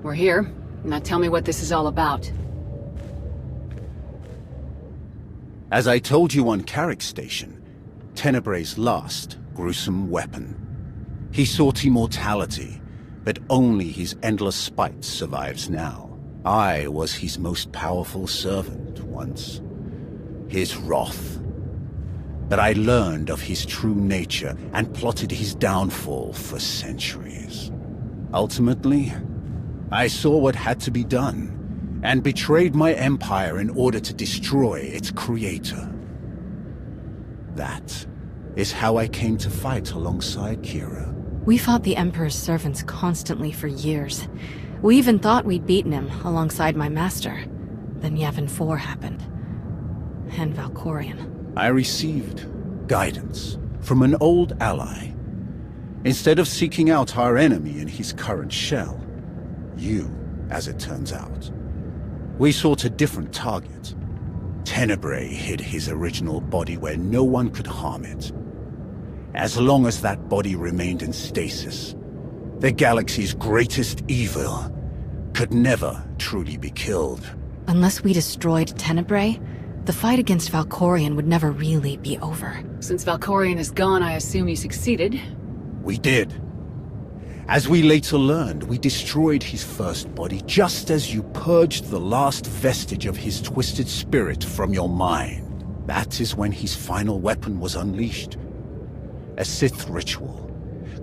We're here. Now tell me what this is all about. As I told you on Carrick Station, Tenebrae's last gruesome weapon. He sought immortality, but only his endless spite survives now. I was his most powerful servant once. His wrath. But I learned of his true nature and plotted his downfall for centuries. Ultimately, I saw what had to be done, and betrayed my empire in order to destroy its creator. That is how I came to fight alongside Kira. We fought the Emperor's servants constantly for years. We even thought we'd beaten him alongside my master. Then Yavin 4 happened. And Valkorion. I received guidance from an old ally. Instead of seeking out our enemy in his current shell, you, as it turns out. We sought a different target. Tenebrae hid his original body where no one could harm it. As long as that body remained in stasis, the galaxy's greatest evil could never truly be killed. Unless we destroyed Tenebrae, the fight against Valkorion would never really be over. Since Valkorion is gone, I assume you succeeded. We did. As we later learned, we destroyed his first body just as you purged the last vestige of his twisted spirit from your mind. That is when his final weapon was unleashed. A Sith ritual,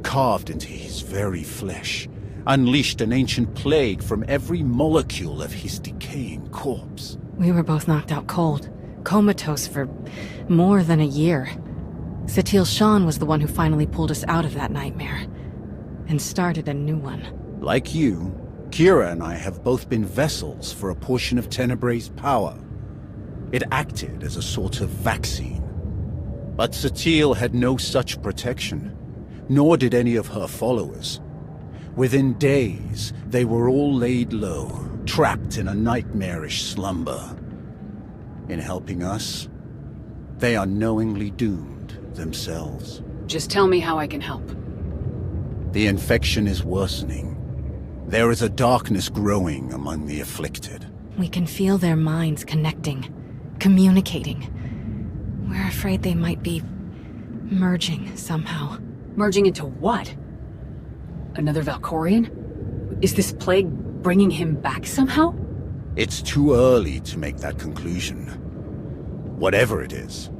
carved into his very flesh, unleashed an ancient plague from every molecule of his decaying corpse. We were both knocked out cold, comatose for more than a year. Satil Shan was the one who finally pulled us out of that nightmare, and started a new one. Like you, Kira and I have both been vessels for a portion of Tenebrae's power. It acted as a sort of vaccine. But Satil had no such protection, nor did any of her followers. Within days, they were all laid low, trapped in a nightmarish slumber. In helping us, they are knowingly doomed themselves. Just tell me how I can help. The infection is worsening. There is a darkness growing among the afflicted. We can feel their minds connecting, communicating. We're afraid they might be merging somehow. Merging into what? Another Valkorion? Is this plague bringing him back somehow? It's too early to make that conclusion. Whatever it is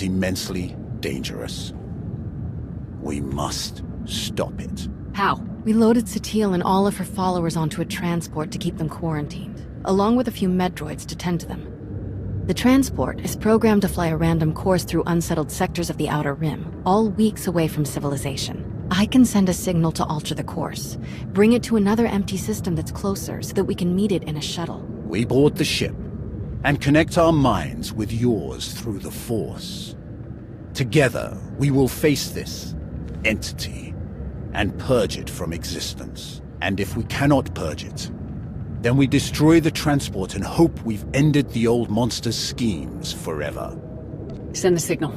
immensely dangerous. We must stop it. How? We loaded Satil and all of her followers onto a transport to keep them quarantined, along with a few medroids to tend to them. The transport is programmed to fly a random course through unsettled sectors of the Outer Rim, all weeks away from civilization. I can send a signal to alter the course, bring it to another empty system that's closer so that we can meet it in a shuttle. We board the ship and connect our minds with yours through the Force. Together, we will face this entity and purge it from existence. And if we cannot purge it, then we destroy the transport and hope we've ended the old monster's schemes forever. Send the signal.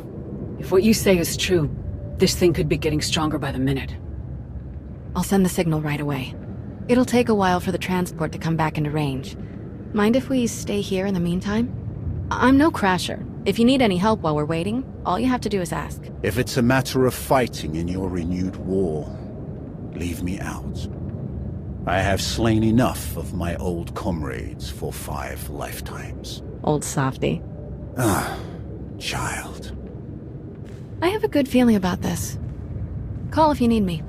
If what you say is true, this thing could be getting stronger by the minute. I'll send the signal right away. It'll take a while for the transport to come back into range. Mind if we stay here in the meantime? I'm no crasher. If you need any help while we're waiting, all you have to do is ask. If it's a matter of fighting in your renewed war, leave me out. I have slain enough of my old comrades for 5 lifetimes. Old softy. Ah, child. I have a good feeling about this. Call if you need me.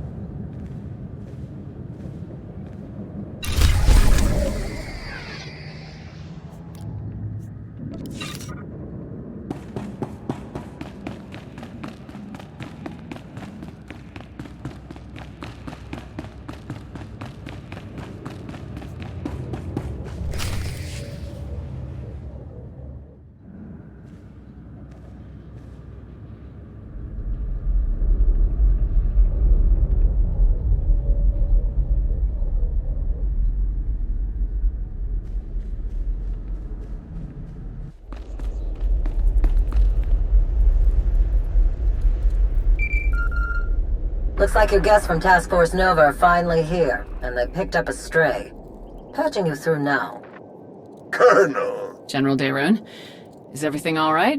Looks like your guests from Task Force Nova are finally here, and they picked up a stray. Patching you through now. Colonel! General Daerun, is everything all right?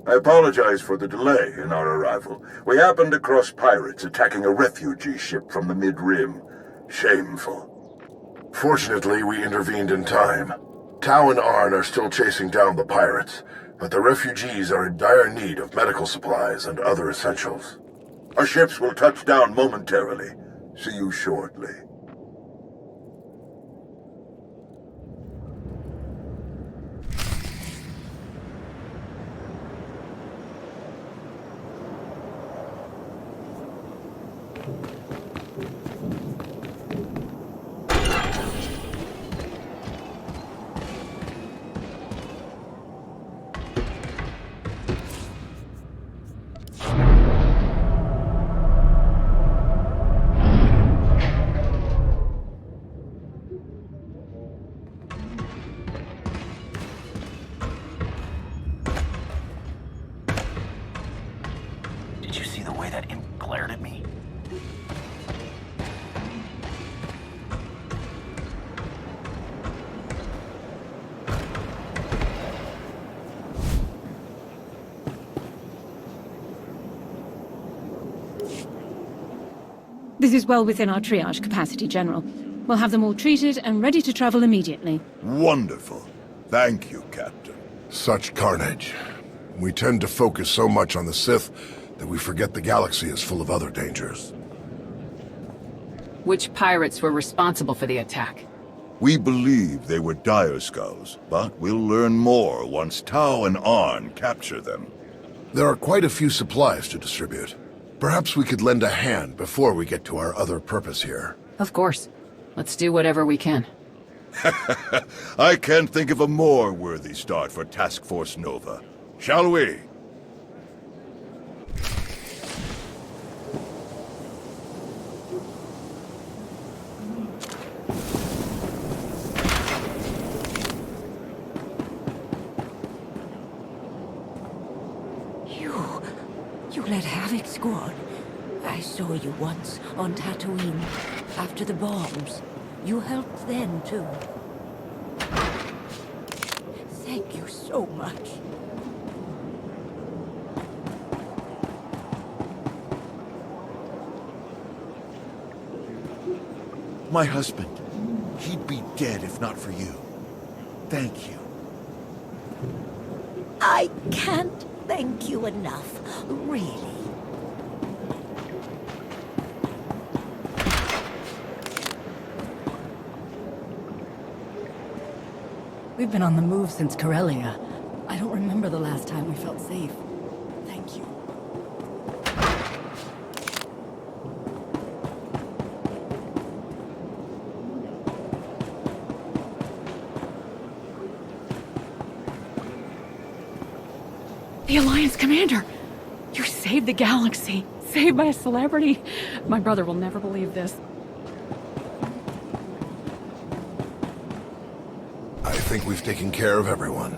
I apologize for the delay in our arrival. We happened across pirates attacking a refugee ship from the Mid-Rim. Shameful. Fortunately, we intervened in time. Tau and Arn are still chasing down the pirates, but the refugees are in dire need of medical supplies and other essentials. Our ships will touch down momentarily. See you shortly. Did you see the way that imp glared at me? This is well within our triage capacity, General. We'll have them all treated and ready to travel immediately. Wonderful. Thank you, Captain. Such carnage. We tend to focus so much on the Sith that we forget the galaxy is full of other dangers. Which pirates were responsible for the attack? We believe they were Dire Skulls, but we'll learn more once Tau and Arn capture them. There are quite a few supplies to distribute. Perhaps we could lend a hand before we get to our other purpose here. Of course. Let's do whatever we can. I can't think of a more worthy start for Task Force Nova. Shall we? You led Havoc Squad. I saw you once on Tatooine, after the bombs. You helped then, too. Thank you so much. My husband. He'd be dead if not for you. Thank you. I can't thank you enough, really. We've been on the move since Corellia. I don't remember the last time we felt safe. Thank you. The Alliance Commander! You saved the galaxy. Saved by a celebrity. My brother will never believe this. I think we've taken care of everyone.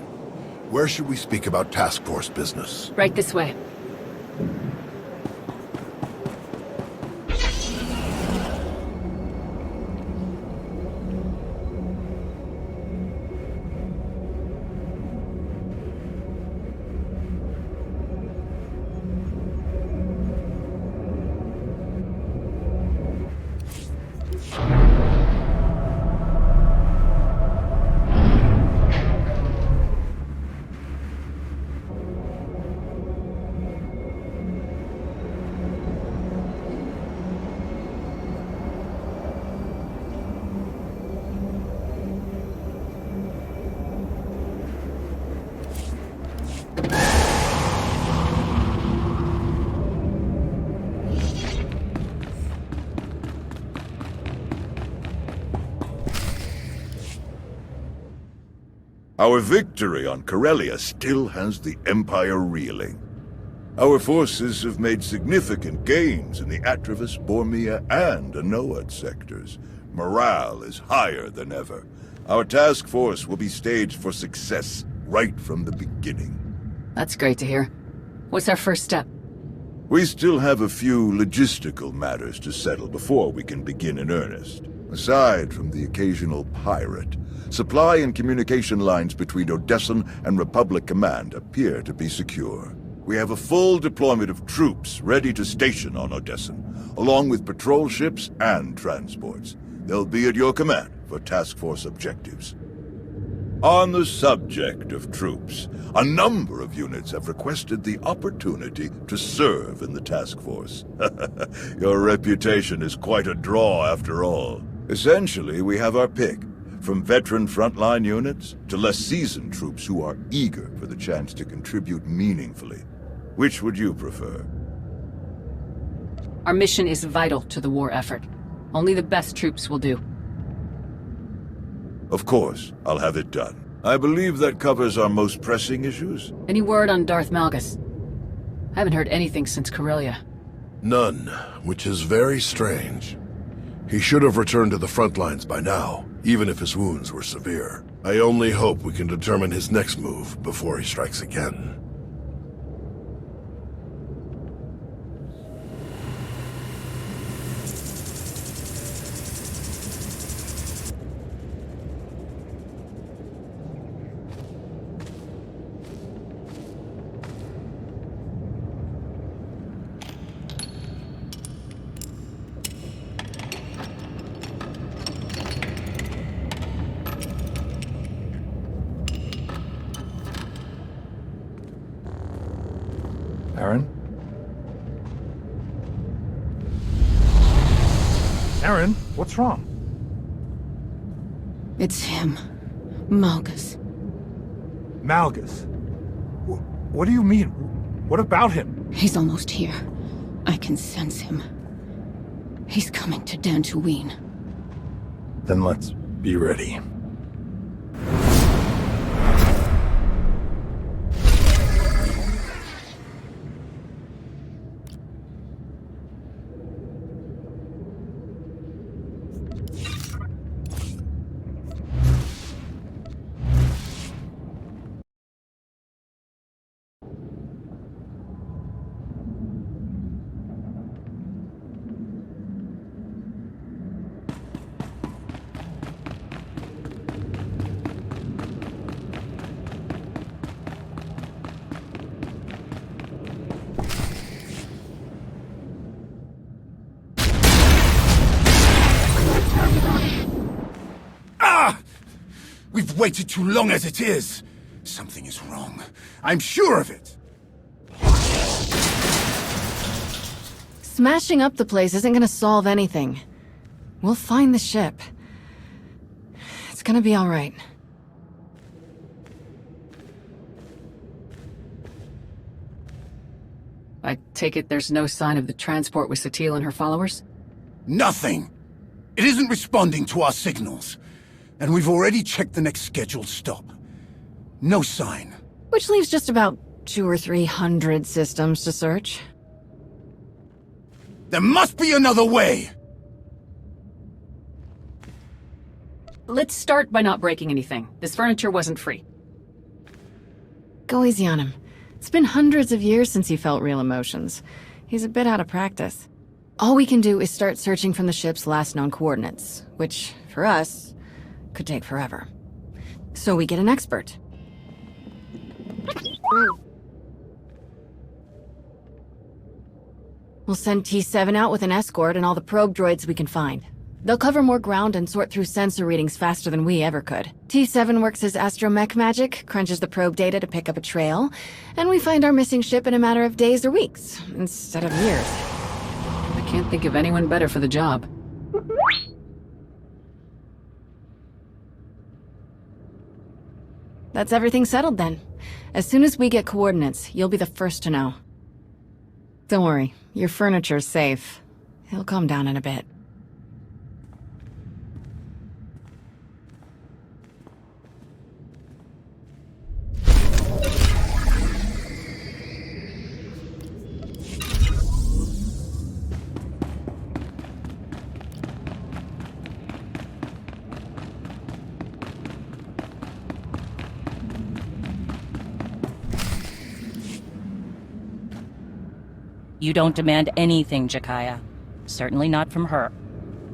Where should we speak about task force business? Right this way. Our victory on Corellia still has the Empire reeling. Our forces have made significant gains in the Atravis, Bormia, and Anoa sectors. Morale is higher than ever. Our task force will be staged for success right from the beginning. That's great to hear. What's our first step? We still have a few logistical matters to settle before we can begin in earnest. Aside from the occasional pirate, supply and communication lines between Odessan and Republic Command appear to be secure. We have a full deployment of troops ready to station on Odessan, along with patrol ships and transports. They'll be at your command for task force objectives. On the subject of troops, a number of units have requested the opportunity to serve in the task force. Your reputation is quite a draw after all. Essentially, we have our pick, from veteran frontline units to less seasoned troops who are eager for the chance to contribute meaningfully. Which would you prefer? Our mission is vital to the war effort. Only the best troops will do. Of course, I'll have it done. I believe that covers our most pressing issues. Any word on Darth Malgus? I haven't heard anything since Corellia. None, which is very strange. He should have returned to the front lines by now, even if his wounds were severe. I only hope we can determine his next move before he strikes again. Aaron? Aaron, what's wrong? It's him. Malgus. Malgus? What do you mean? What about him? He's almost here. I can sense him. He's coming to Dantooine. Then let's be ready. We've waited too long as it is. Something is wrong. I'm sure of it. Smashing up the place isn't gonna solve anything. We'll find the ship. It's gonna be all right. I take it there's no sign of the transport with Satele and her followers? Nothing. It isn't responding to our signals. And we've already checked the next scheduled stop. No sign. Which leaves just about 200 or 300 systems to search. There must be another way! Let's start by not breaking anything. This furniture wasn't free. Go easy on him. It's been hundreds of years since he felt real emotions. He's a bit out of practice. All we can do is start searching from the ship's last known coordinates, which, for us, could take forever. So we get an expert. We'll send T7 out with an escort and all the probe droids we can find. They'll cover more ground and sort through sensor readings faster than we ever could. T7 works his astromech magic, crunches the probe data to pick up a trail, and we find our missing ship in a matter of days or weeks, instead of years. I can't think of anyone better for the job. That's everything settled then. As soon as we get coordinates, you'll be the first to know. Don't worry, your furniture's safe. He'll calm down in a bit. You don't demand anything, Jakaya. Certainly not from her.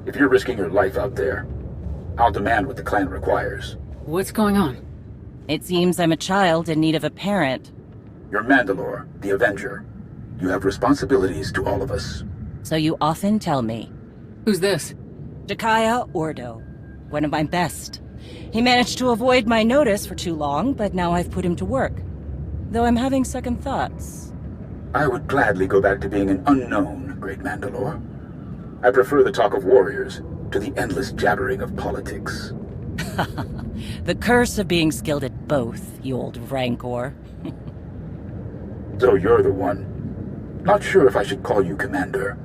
If you're risking your life out there, I'll demand what the clan requires. What's going on? It seems I'm a child in need of a parent. You're Mandalore, the Avenger. You have responsibilities to all of us. So you often tell me. Who's this? Jakaya Ordo, one of my best. He managed to avoid my notice for too long, but now I've put him to work. Though I'm having second thoughts. I would gladly go back to being an unknown, Great Mandalore. I prefer the talk of warriors to the endless jabbering of politics. The curse of being skilled at both, you old rancor. So you're the one. Not sure if I should call you Commander.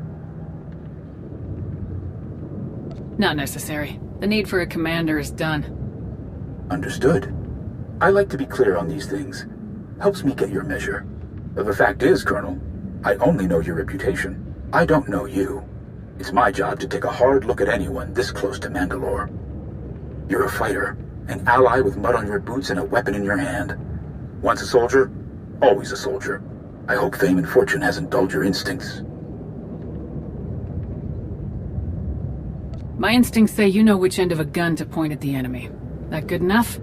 Not necessary. The need for a commander is done. Understood. I like to be clear on these things. Helps me get your measure. But the fact is, Colonel, I only know your reputation. I don't know you. It's my job to take a hard look at anyone this close to Mandalore. You're a fighter, an ally with mud on your boots and a weapon in your hand. Once a soldier, always a soldier. I hope fame and fortune hasn't dulled your instincts. My instincts say you know which end of a gun to point at the enemy. That good enough?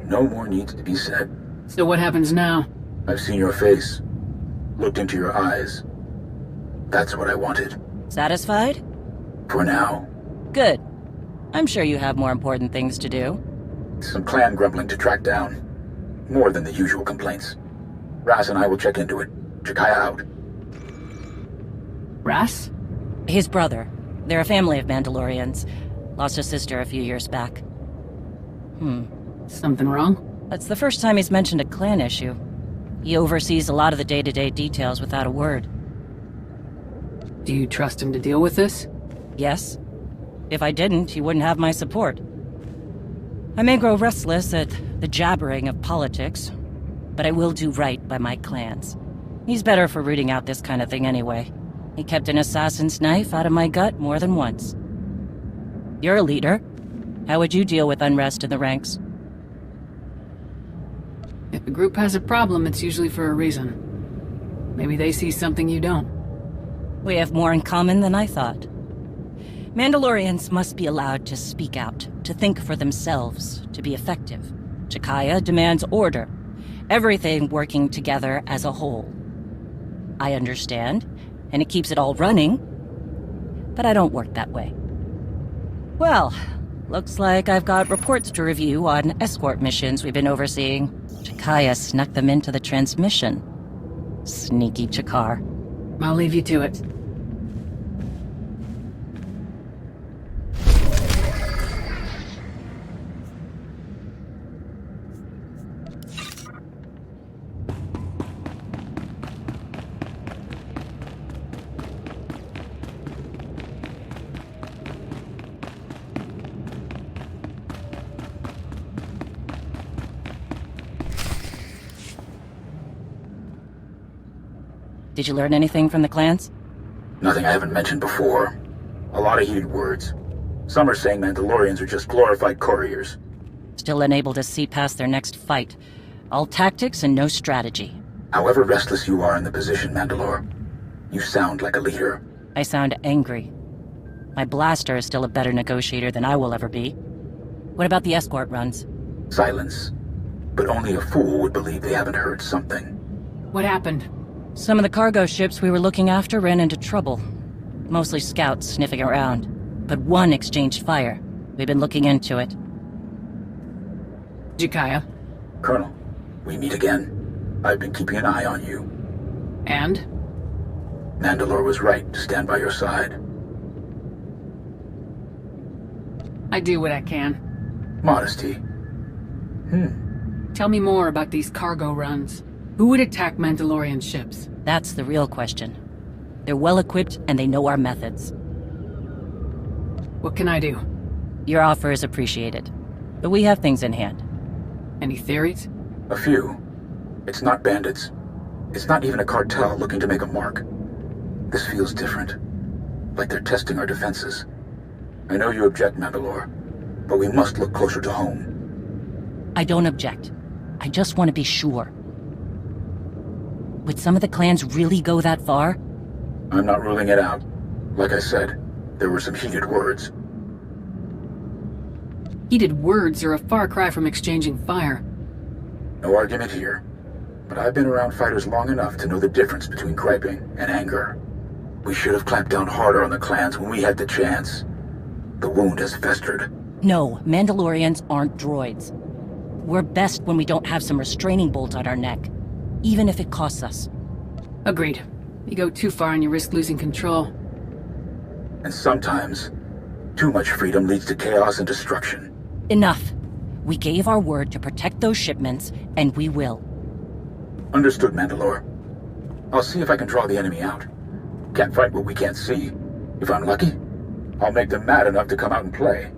No more needs to be said. So what happens now? I've seen your face. Looked into your eyes. That's what I wanted. Satisfied? For now. Good. I'm sure you have more important things to do. Some clan grumbling to track down. More than the usual complaints. Ras and I will check into it. Jakaya out. Ras? His brother. They're a family of Mandalorians. Lost a sister a few years back. Something wrong? That's the first time he's mentioned a clan issue. He oversees a lot of the day-to-day details without a word. Do you trust him to deal with this? Yes. If I didn't, he wouldn't have my support. I may grow restless at the jabbering of politics, but I will do right by my clans. He's better for rooting out this kind of thing anyway. He kept an assassin's knife out of my gut more than once. You're a leader. How would you deal with unrest in the ranks? If a group has a problem, it's usually for a reason. Maybe they see something you don't. We have more in common than I thought. Mandalorians must be allowed to speak out, to think for themselves, to be effective. Jakaya demands order. Everything working together as a whole. I understand, and it keeps it all running, but I don't work that way. Well, looks like I've got reports to review on escort missions we've been overseeing. Jakaya snuck them into the transmission. Sneaky Chakar. I'll leave you to it. Did you learn anything from the clans? Nothing I haven't mentioned before. A lot of heated words. Some are saying Mandalorians are just glorified couriers. Still unable to see past their next fight. All tactics and no strategy. However restless you are in the position, Mandalore, you sound like a leader. I sound angry. My blaster is still a better negotiator than I will ever be. What about the escort runs? Silence. But only a fool would believe they haven't heard something. What happened? Some of the cargo ships we were looking after ran into trouble. Mostly scouts sniffing around. But one exchanged fire. We've been looking into it. Jakaya. Colonel, we meet again. I've been keeping an eye on you. And? Mandalore was right to stand by your side. I do what I can. Modesty. Tell me more about these cargo runs. Who would attack Mandalorian ships? That's the real question. They're well-equipped and they know our methods. What can I do? Your offer is appreciated, but we have things in hand. Any theories? A few. It's not bandits. It's not even a cartel looking to make a mark. This feels different. Like they're testing our defenses. I know you object, Mandalore, but we must look closer to home. I don't object. I just want to be sure. Would some of the clans really go that far? I'm not ruling it out. Like I said, there were some heated words. Heated words are a far cry from exchanging fire. No argument here. But I've been around fighters long enough to know the difference between griping and anger. We should have clamped down harder on the clans when we had the chance. The wound has festered. No, Mandalorians aren't droids. We're best when we don't have some restraining bolt on our neck, even if it costs us. Agreed. You go too far and you risk losing control. And sometimes, too much freedom leads to chaos and destruction. Enough. We gave our word to protect those shipments, and we will. Understood, Mandalore. I'll see if I can draw the enemy out. Can't fight what we can't see. If I'm lucky, I'll make them mad enough to come out and play.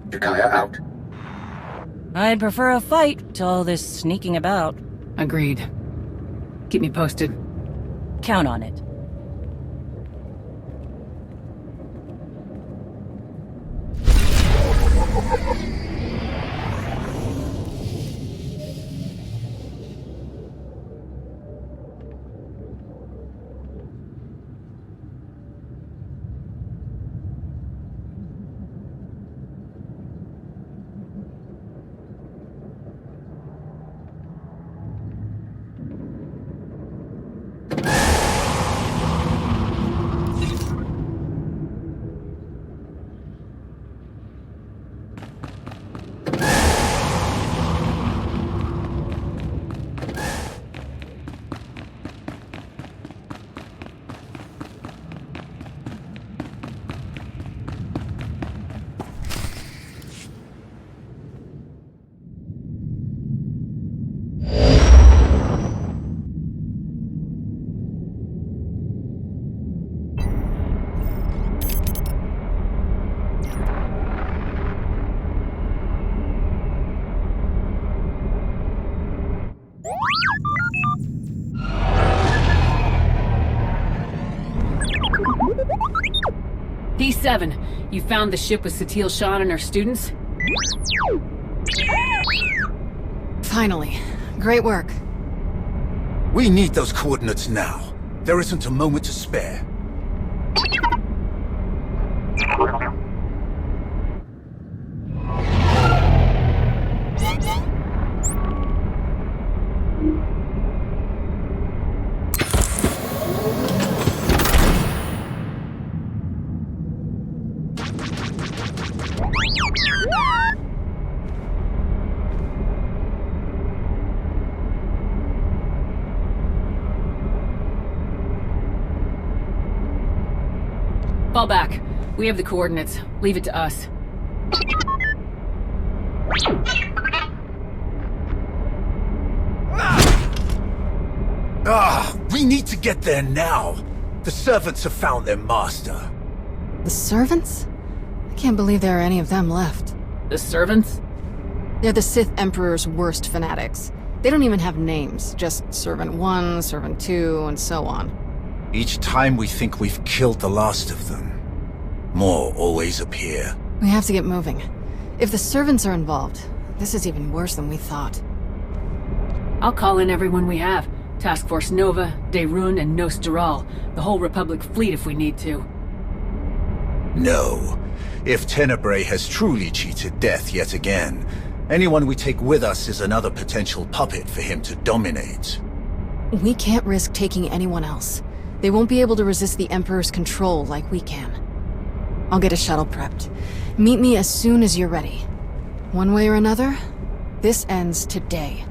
Jakaya out. I'd prefer a fight to all this sneaking about. Agreed. Keep me posted. Count on it. D7, you found the ship with Satil Shan and her students? Finally. Great work. We need those coordinates now. There isn't a moment to spare. Fall back. We have the coordinates. Leave it to us. We need to get there now. The servants have found their master. The servants? I can't believe there are any of them left. The servants? They're the Sith Emperor's worst fanatics. They don't even have names, just Servant 1, Servant 2, and so on. Each time we think we've killed the last of them, more always appear. We have to get moving. If the servants are involved, this is even worse than we thought. I'll call in everyone we have. Task Force Nova, Daerun, and Nostaral. The whole Republic fleet if we need to. No. If Tenebrae has truly cheated death yet again, anyone we take with us is another potential puppet for him to dominate. We can't risk taking anyone else. They won't be able to resist the Emperor's control like we can. I'll get a shuttle prepped. Meet me as soon as you're ready. One way or another, this ends today.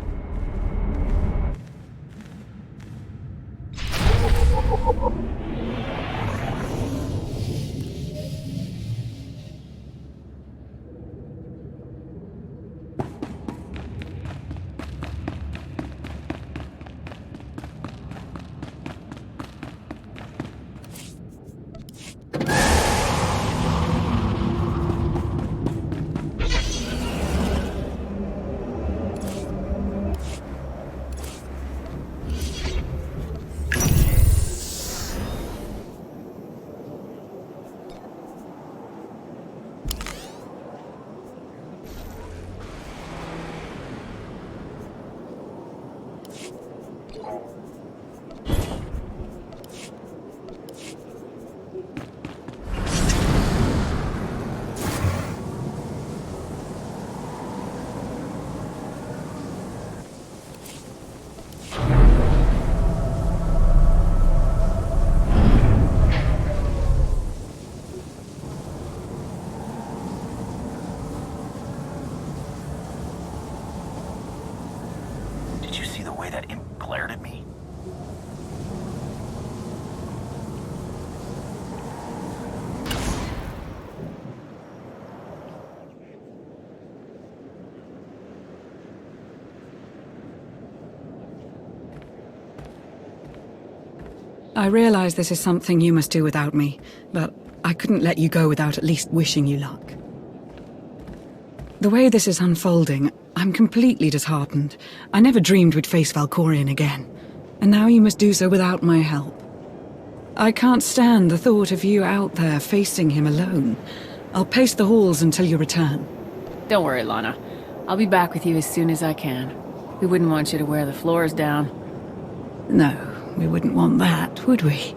way that imp glared at me? I realize this is something you must do without me, but I couldn't let you go without at least wishing you luck. The way this is unfolding, I'm completely disheartened. I never dreamed we'd face Valkorion again, and now you must do so without my help. I can't stand the thought of you out there facing him alone. I'll pace the halls until you return. Don't worry, Lana. I'll be back with you as soon as I can. We wouldn't want you to wear the floors down. No, we wouldn't want that, would we?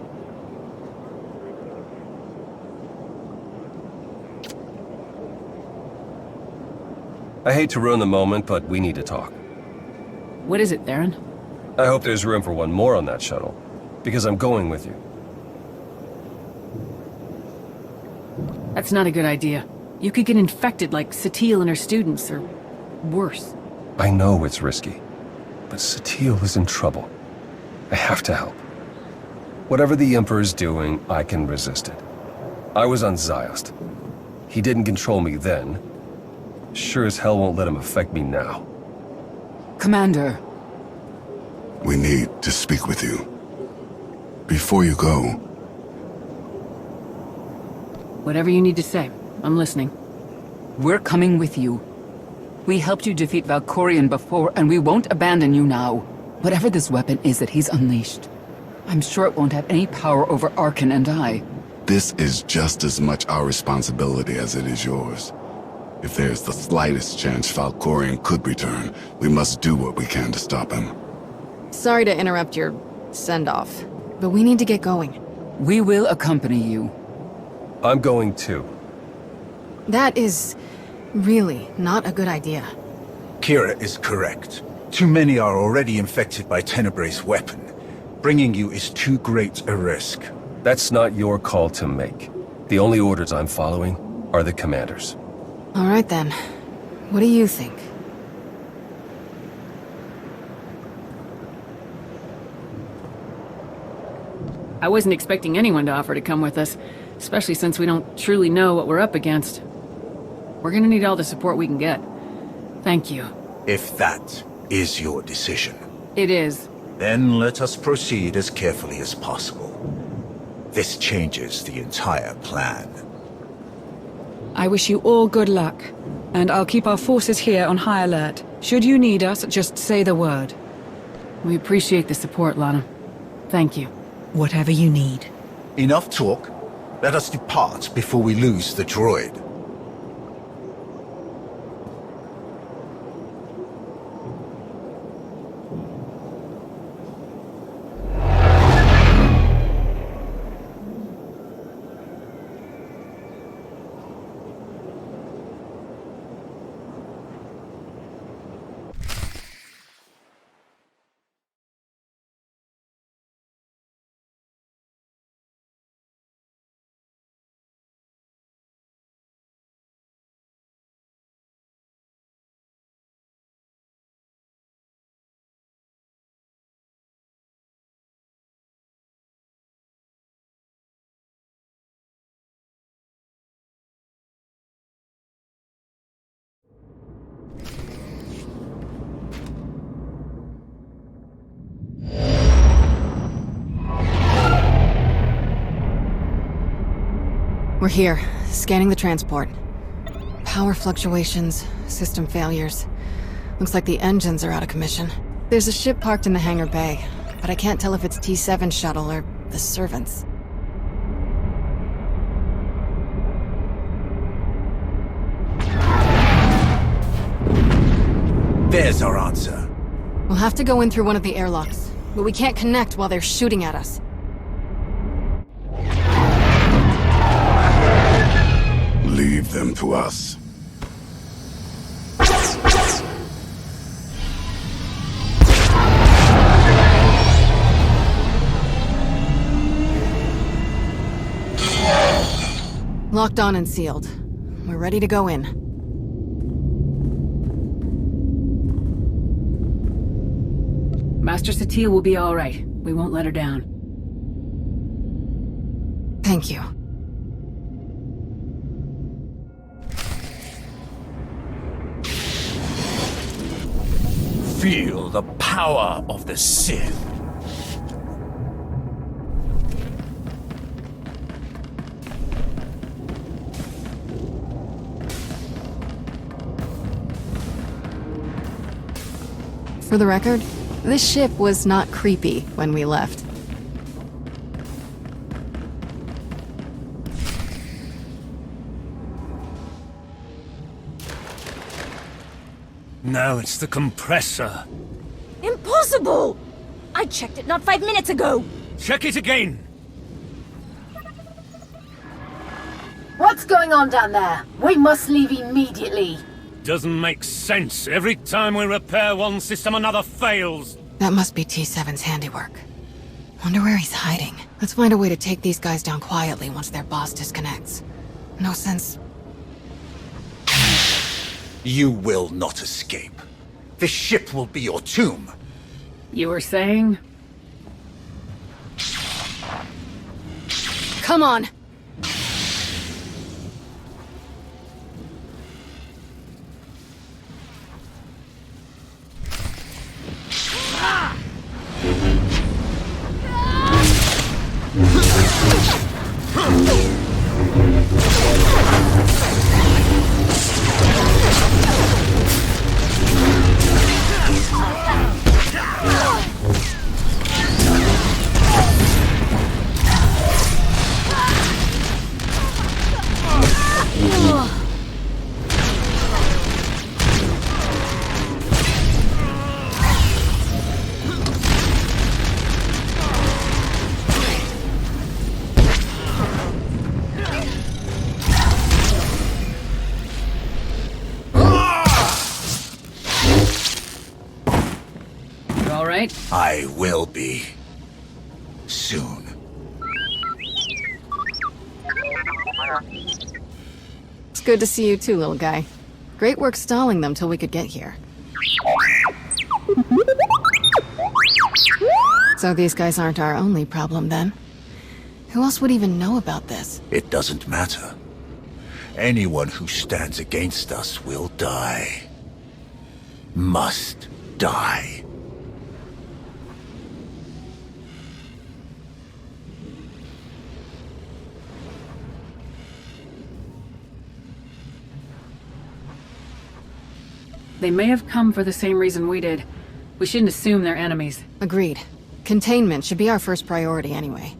I hate to ruin the moment, but we need to talk. What is it, Theron? I hope there's room for one more on that shuttle, because I'm going with you. That's not a good idea. You could get infected like Satil and her students, or worse. I know it's risky, but Satil is in trouble. I have to help. Whatever the Emperor's doing, I can resist it. I was on Ziost. He didn't control me then. Sure as hell won't let him affect me now. Commander. We need to speak with you. Before you go. Whatever you need to say. I'm listening. We're coming with you. We helped you defeat Valkorion before, and we won't abandon you now. Whatever this weapon is that he's unleashed, I'm sure it won't have any power over Arkan and I. This is just as much our responsibility as it is yours. If there's the slightest chance Valkorion could return, we must do what we can to stop him. Sorry to interrupt your send-off, but we need to get going. We will accompany you. I'm going too. That is really not a good idea. Kira is correct. Too many are already infected by Tenebrae's weapon. Bringing you is too great a risk. That's not your call to make. The only orders I'm following are the commander's. All right then. What do you think? I wasn't expecting anyone to offer to come with us, especially since we don't truly know what we're up against. We're gonna need all the support we can get. Thank you. If that is your decision. It is. Then let us proceed as carefully as possible. This changes the entire plan. I wish you all good luck, and I'll keep our forces here on high alert. Should you need us, just say the word. We appreciate the support, Lana. Thank you. Whatever you need. Enough talk. Let us depart before we lose the droid. We're here, scanning the transport. Power fluctuations, system failures. Looks like the engines are out of commission. There's a ship parked in the hangar bay, but I can't tell if it's T7 shuttle or the servants. There's our answer. We'll have to go in through one of the airlocks, but we can't connect while they're shooting at us. Leave them to us. Locked on and sealed. We're ready to go in. Master Satele will be all right. We won't let her down. Thank you. Feel the power of the Sith. For the record, this ship was not creepy when we left. Now it's the compressor. Impossible! I checked it not 5 minutes ago! Check it again! What's going on down there? We must leave immediately. Doesn't make sense. Every time we repair one system, another fails. That must be T7's handiwork. Wonder where he's hiding. Let's find a way to take these guys down quietly once their boss disconnects. No sense... You will not escape. This ship will be your tomb. You were saying? Come on! I will be. Soon. It's good to see you too, little guy. Great work stalling them till we could get here. So these guys aren't our only problem then? Who else would even know about this? It doesn't matter. Anyone who stands against us will die. Must die. They may have come for the same reason we did. We shouldn't assume they're enemies. Agreed. Containment should be our first priority anyway.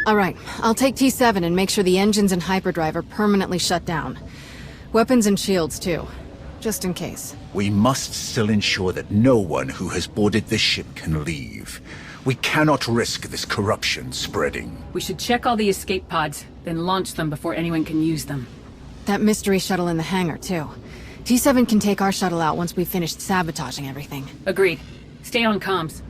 Alright, I'll take T7 and make sure the engines and hyperdrive are permanently shut down. Weapons and shields too, just in case. We must still ensure that no one who has boarded this ship can leave. We cannot risk this corruption spreading. We should check all the escape pods, then launch them before anyone can use them. That mystery shuttle in the hangar, too. T7 can take our shuttle out once we've finished sabotaging everything. Agreed. Stay on comms.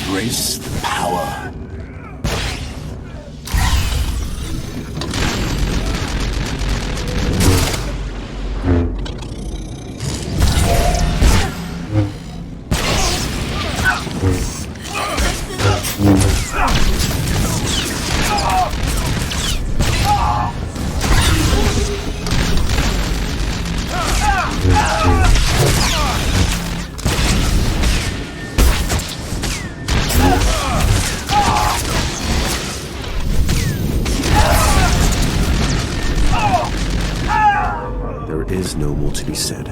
Embrace the power. no more to be said.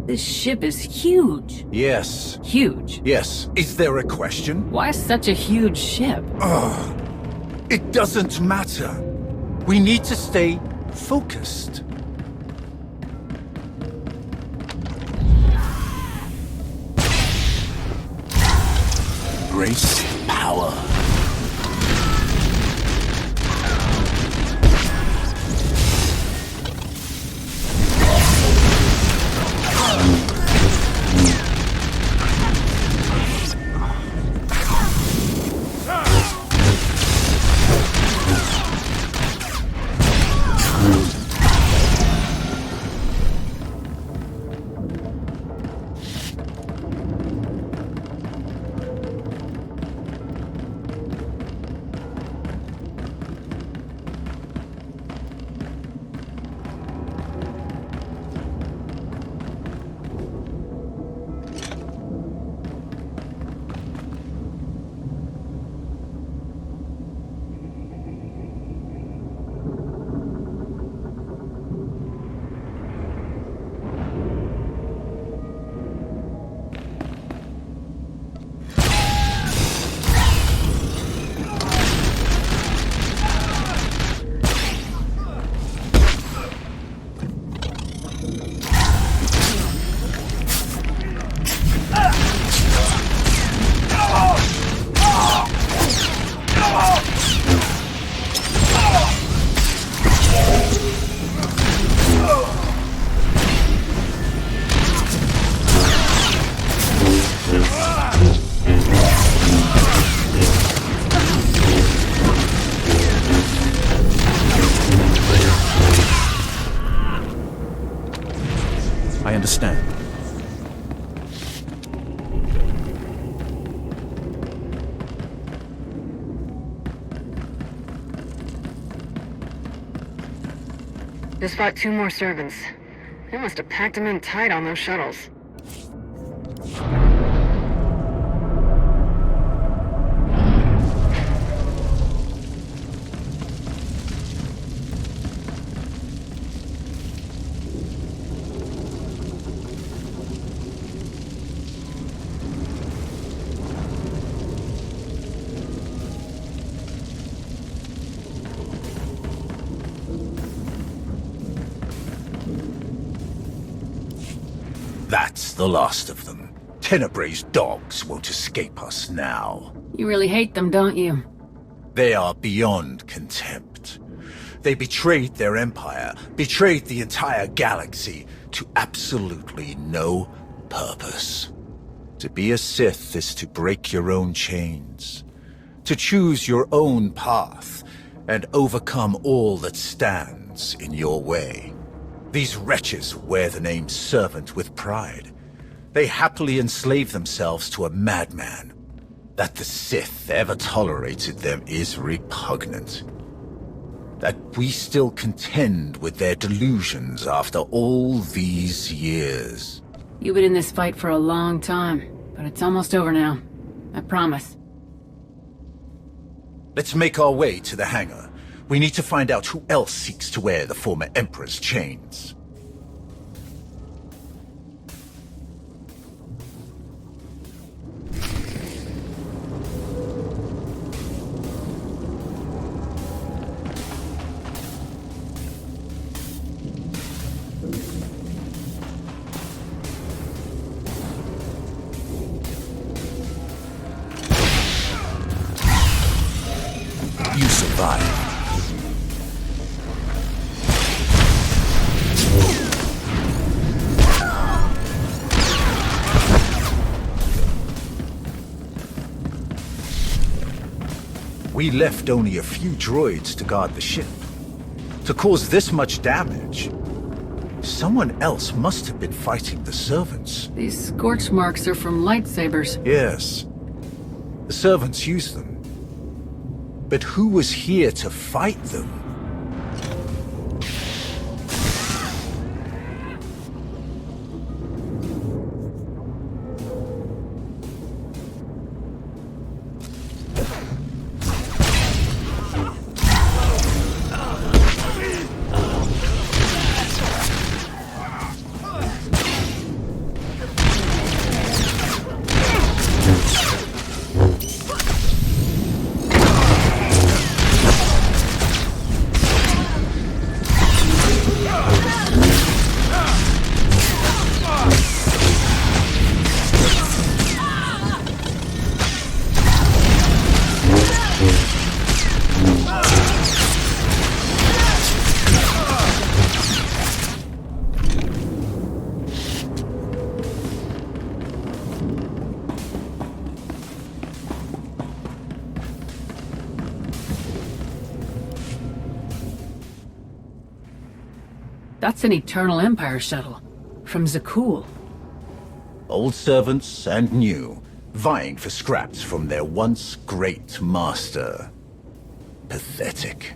This ship is huge. Yes. Huge. Yes. Is there a question? Why such a huge ship? It doesn't matter. We need to stay focused. Grace, power. I understand. Just fought 2 more servants. They must have packed them in tight on those shuttles. That's the last of them. Tenebrae's dogs won't escape us now. You really hate them, don't you? They are beyond contempt. They betrayed their empire, betrayed the entire galaxy to absolutely no purpose. To be a Sith is to break your own chains, to choose your own path, and overcome all that stands in your way. These wretches wear the name servant with pride. They happily enslave themselves to a madman. That the Sith ever tolerated them is repugnant. That we still contend with their delusions after all these years. You've been in this fight for a long time, but it's almost over now. I promise. Let's make our way to the hangar. We need to find out who else seeks to wear the former Emperor's chains. You survived. We left only a few droids to guard the ship. To cause this much damage, someone else must have been fighting the servants. These scorch marks are from lightsabers. Yes. The servants used them. But who was here to fight them? That's an Eternal Empire shuttle. From Zakul. Old servants and new, vying for scraps from their once great master. Pathetic.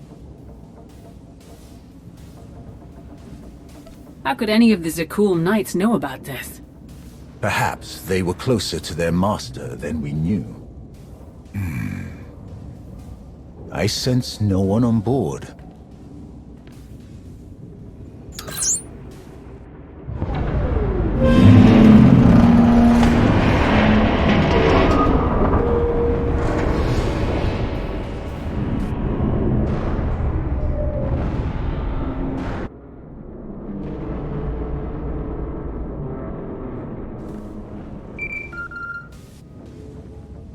How could any of the Zakul Knights know about this? Perhaps they were closer to their master than we knew. I sense no one on board.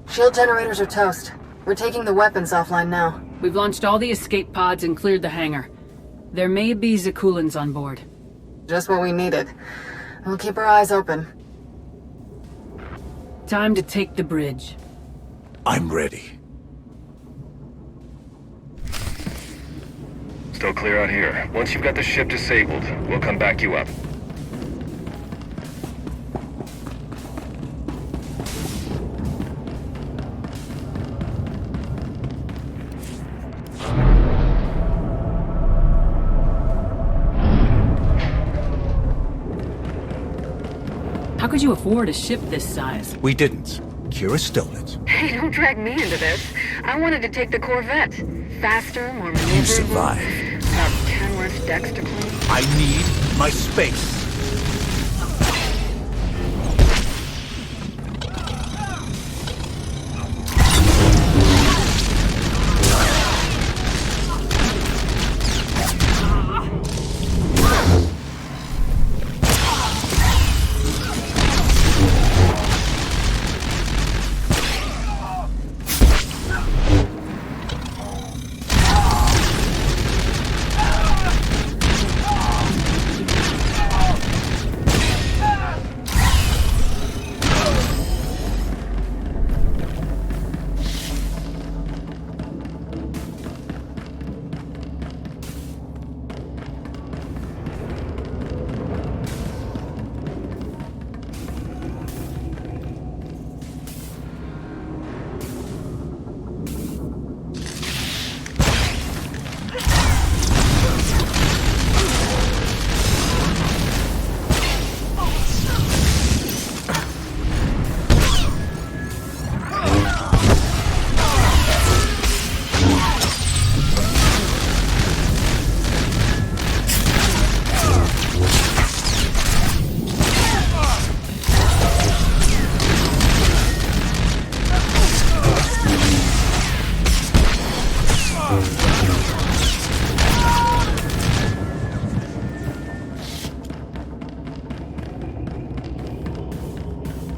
Shield generators are toast. We're taking the weapons offline now. We've launched all the escape pods and cleared the hangar. There may be Zakulans on board. Just what we needed. We'll keep our eyes open. Time to take the bridge. I'm ready. Still clear out here. Once you've got the ship disabled, we'll come back you up. How could you afford a ship this size? We didn't. Kira stole it. Hey, don't drag me into this. I wanted to take the Corvette. Faster, more maneuverable. You survived. About 10 less decks to clean. I need my space.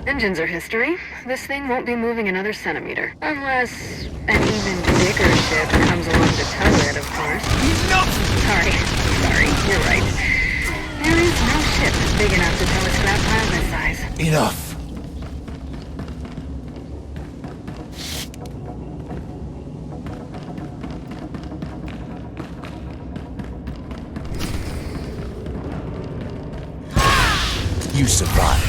Engines are history. This thing won't be moving another centimeter. Unless an even bigger ship comes along to tow it, of course. No! Sorry, you're right. There is no ship big enough to tow a scrap pile this size. Enough! You survived.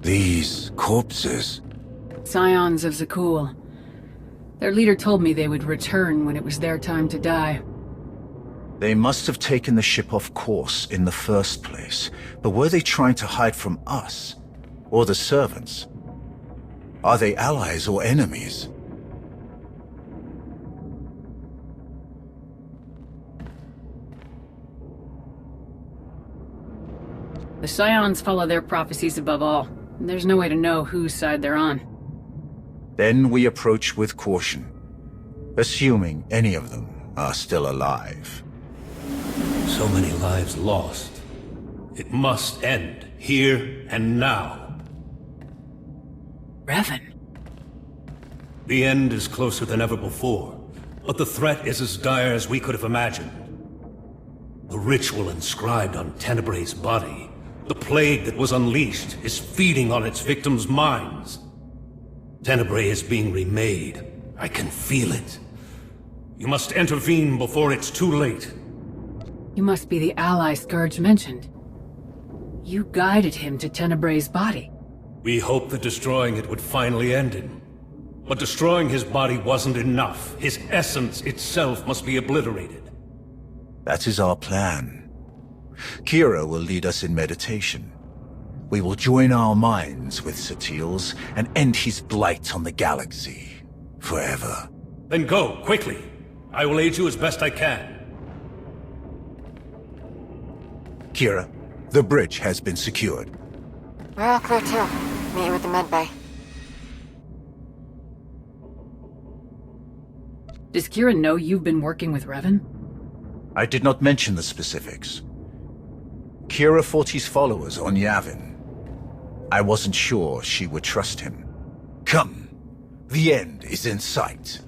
These corpses. Scions of Zakul. Their leader told me they would return when it was their time to die. They must have taken the ship off course in the first place. But were they trying to hide from us? Or the servants? Are they allies or enemies? The Scions follow their prophecies above all. There's no way to know whose side they're on. Then we approach with caution, assuming any of them are still alive. So many lives lost. It must end, here and now. Revan. The end is closer than ever before, but the threat is as dire as we could have imagined. The ritual inscribed on Tenebray's body, the plague that was unleashed, is feeding on its victims' minds. Tenebray is being remade. I can feel it. You must intervene before it's too late. You must be the ally Scourge mentioned. You guided him to Tenebray's body. We hoped that destroying it would finally end him. But destroying his body wasn't enough. His essence itself must be obliterated. That is our plan. Kira will lead us in meditation. We will join our minds with Satil's and end his blight on the galaxy. Forever. Then go, quickly. I will aid you as best I can. Kira, the bridge has been secured. We're all clear too. Meet you at the medbay. Does Kira know you've been working with Revan? I did not mention the specifics. Kira fought his followers on Yavin. I wasn't sure she would trust him. Come, the end is in sight.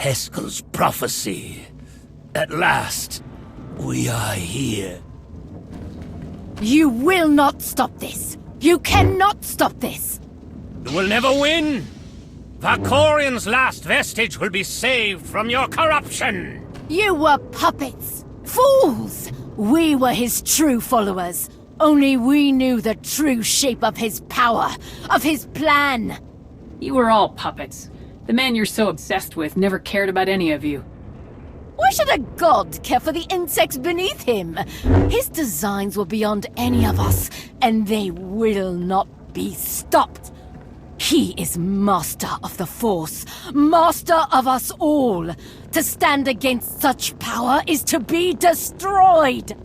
Heskel's prophecy. At last, we are here. You will not stop this! You cannot stop this! You will never win! Valkorian's last vestige will be saved from your corruption! You were puppets! Fools! We were his true followers. Only we knew the true shape of his power, of his plan. You were all puppets. The man you're so obsessed with never cared about any of you. Why should a god care for the insects beneath him? His designs were beyond any of us, and they will not be stopped. He is master of the Force, master of us all. To stand against such power is to be destroyed.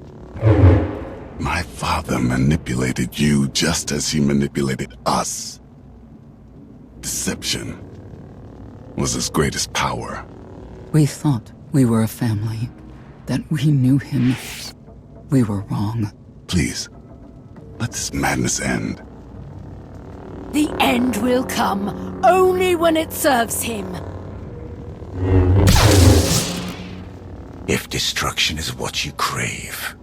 My father manipulated you just as he manipulated us. Deception was his greatest power. We thought we were a family, that we knew him. We were wrong. Please, let this madness end. The end will come only when it serves him. If destruction is what you crave,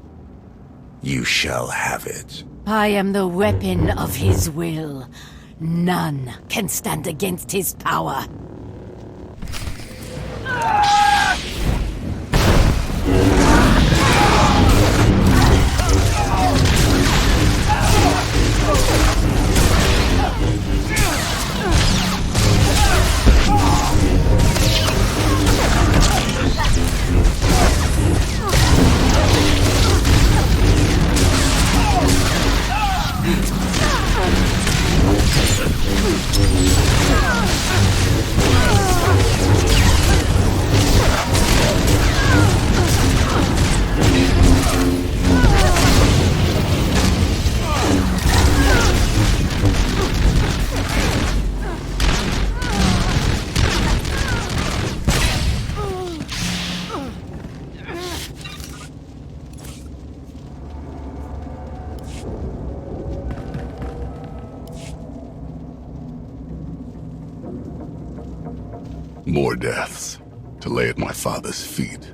you shall have it. I am the weapon of his will. None can stand against his power. More deaths to lay at my father's feet.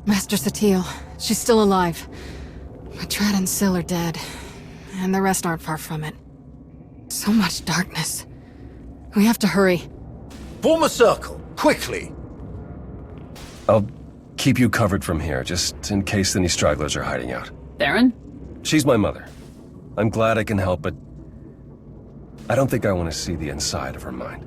Master Satil, she's still alive. Matrat and Syl are dead, and the rest aren't far from it. So much darkness. We have to hurry. Form a circle, quickly! I'll keep you covered from here, just in case any stragglers are hiding out. Theron? She's my mother. I'm glad I can help, but I don't think I want to see the inside of her mind.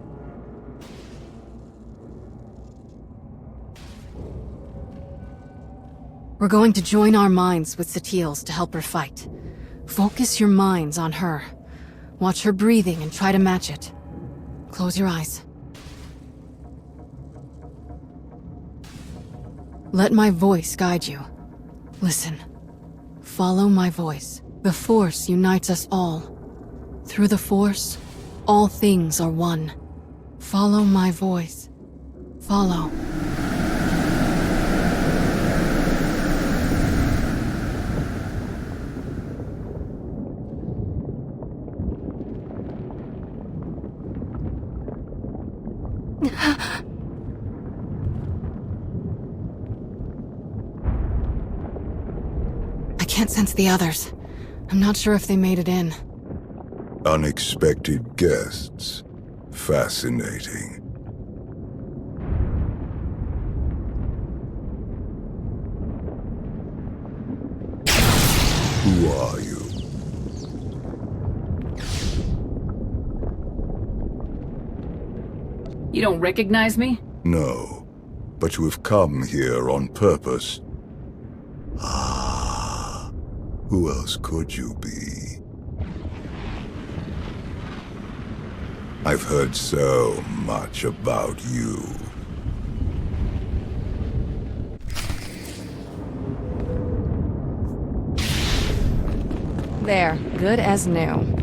We're going to join our minds with Satil's to help her fight. Focus your minds on her. Watch her breathing and try to match it. Close your eyes. Let my voice guide you. Listen. Follow my voice. The Force unites us all. Through the Force, all things are one. Follow my voice. Follow. I can't sense the others. I'm not sure if they made it in. Unexpected guests. Fascinating. Who are you? You don't recognize me? No, but you have come here on purpose. Who else could you be? I've heard so much about you. There, good as new.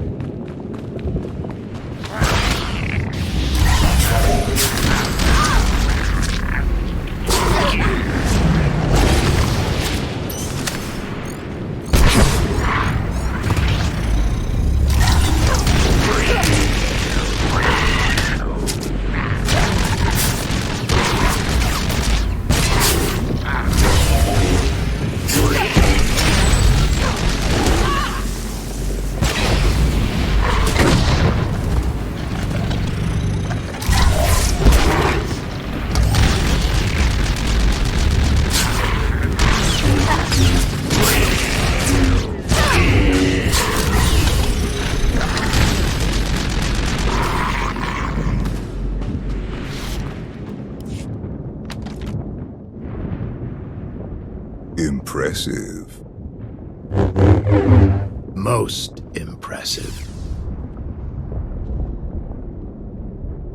Impressive. Most impressive.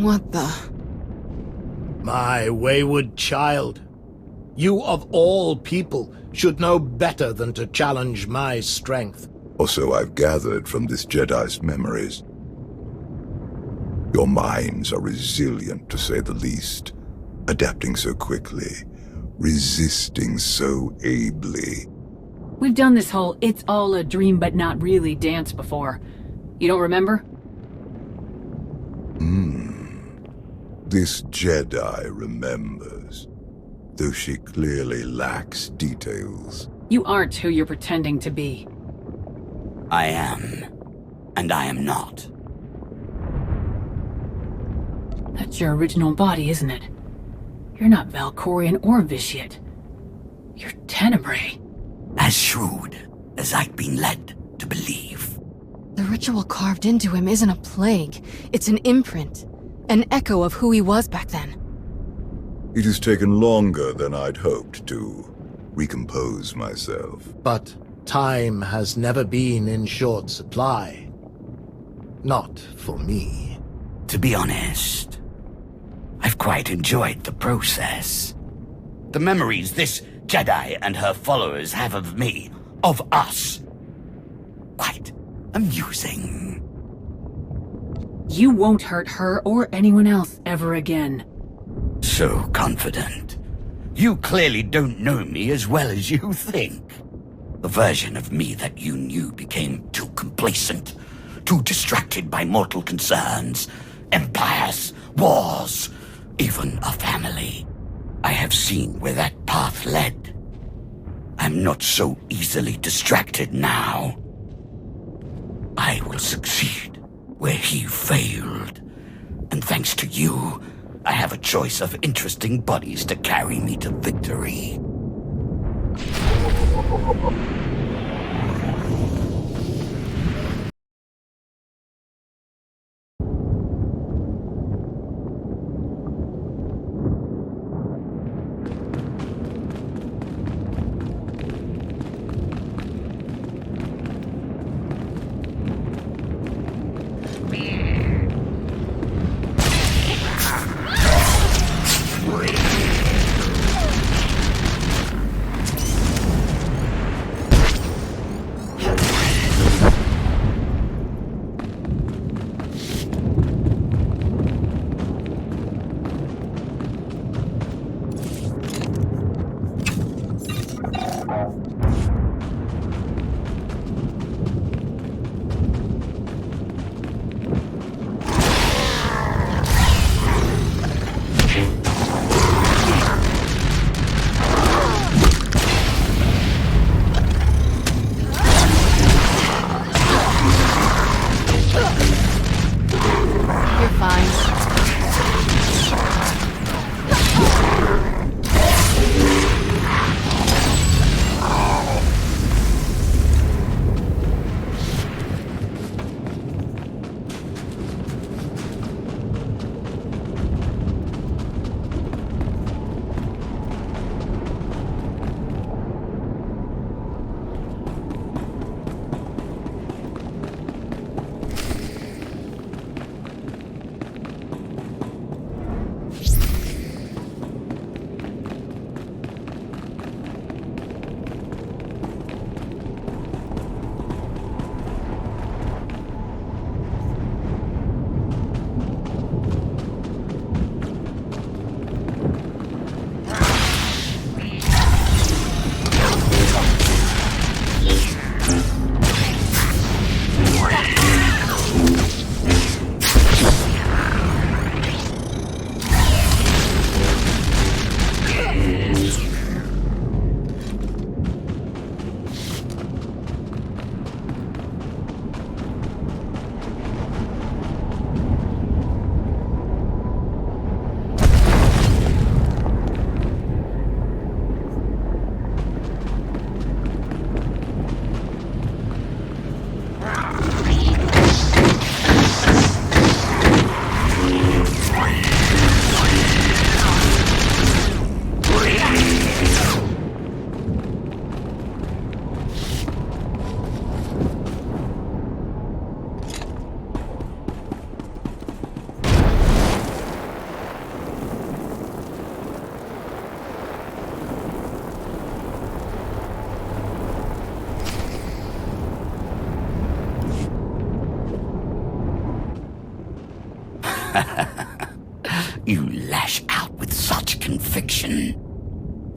What the? My wayward child. You of all people should know better than to challenge my strength. Also, I've gathered from this Jedi's memories. Your minds are resilient, to say the least. Adapting so quickly. Resisting so ably. We've done this whole it's all a dream but not really dance before. You don't remember? This Jedi remembers, though she clearly lacks details. You aren't who you're pretending to be. I am. And I am not. That's your original body, isn't it? You're not Valkorian or Vitiate. You're Tenebrae. As shrewd as I've been led to believe. The ritual carved into him isn't a plague. It's an imprint. An echo of who he was back then. It has taken longer than I'd hoped to recompose myself. But time has never been in short supply. Not for me. To be honest, I've quite enjoyed the process. The memories this Jedi and her followers have of me, of us. Quite amusing. You won't hurt her or anyone else ever again. So confident. You clearly don't know me as well as you think. The version of me that you knew became too complacent, too distracted by mortal concerns, empires, wars, even a family. I have seen where that path led. I'm not so easily distracted now. I will succeed where he failed. And thanks to you, I have a choice of interesting bodies to carry me to victory.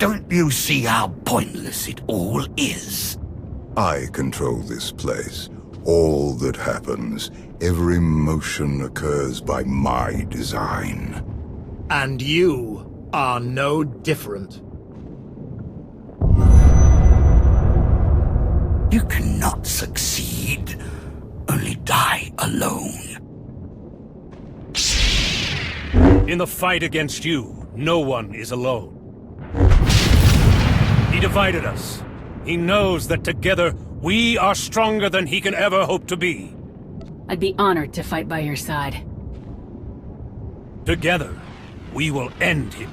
Don't you see how pointless it all is? I control this place. All that happens, every motion occurs by my design. And you are no different. You cannot succeed, only die alone. In the fight against you, no one is alone. He divided us. He knows that together, we are stronger than he can ever hope to be. I'd be honored to fight by your side. Together, we will end him.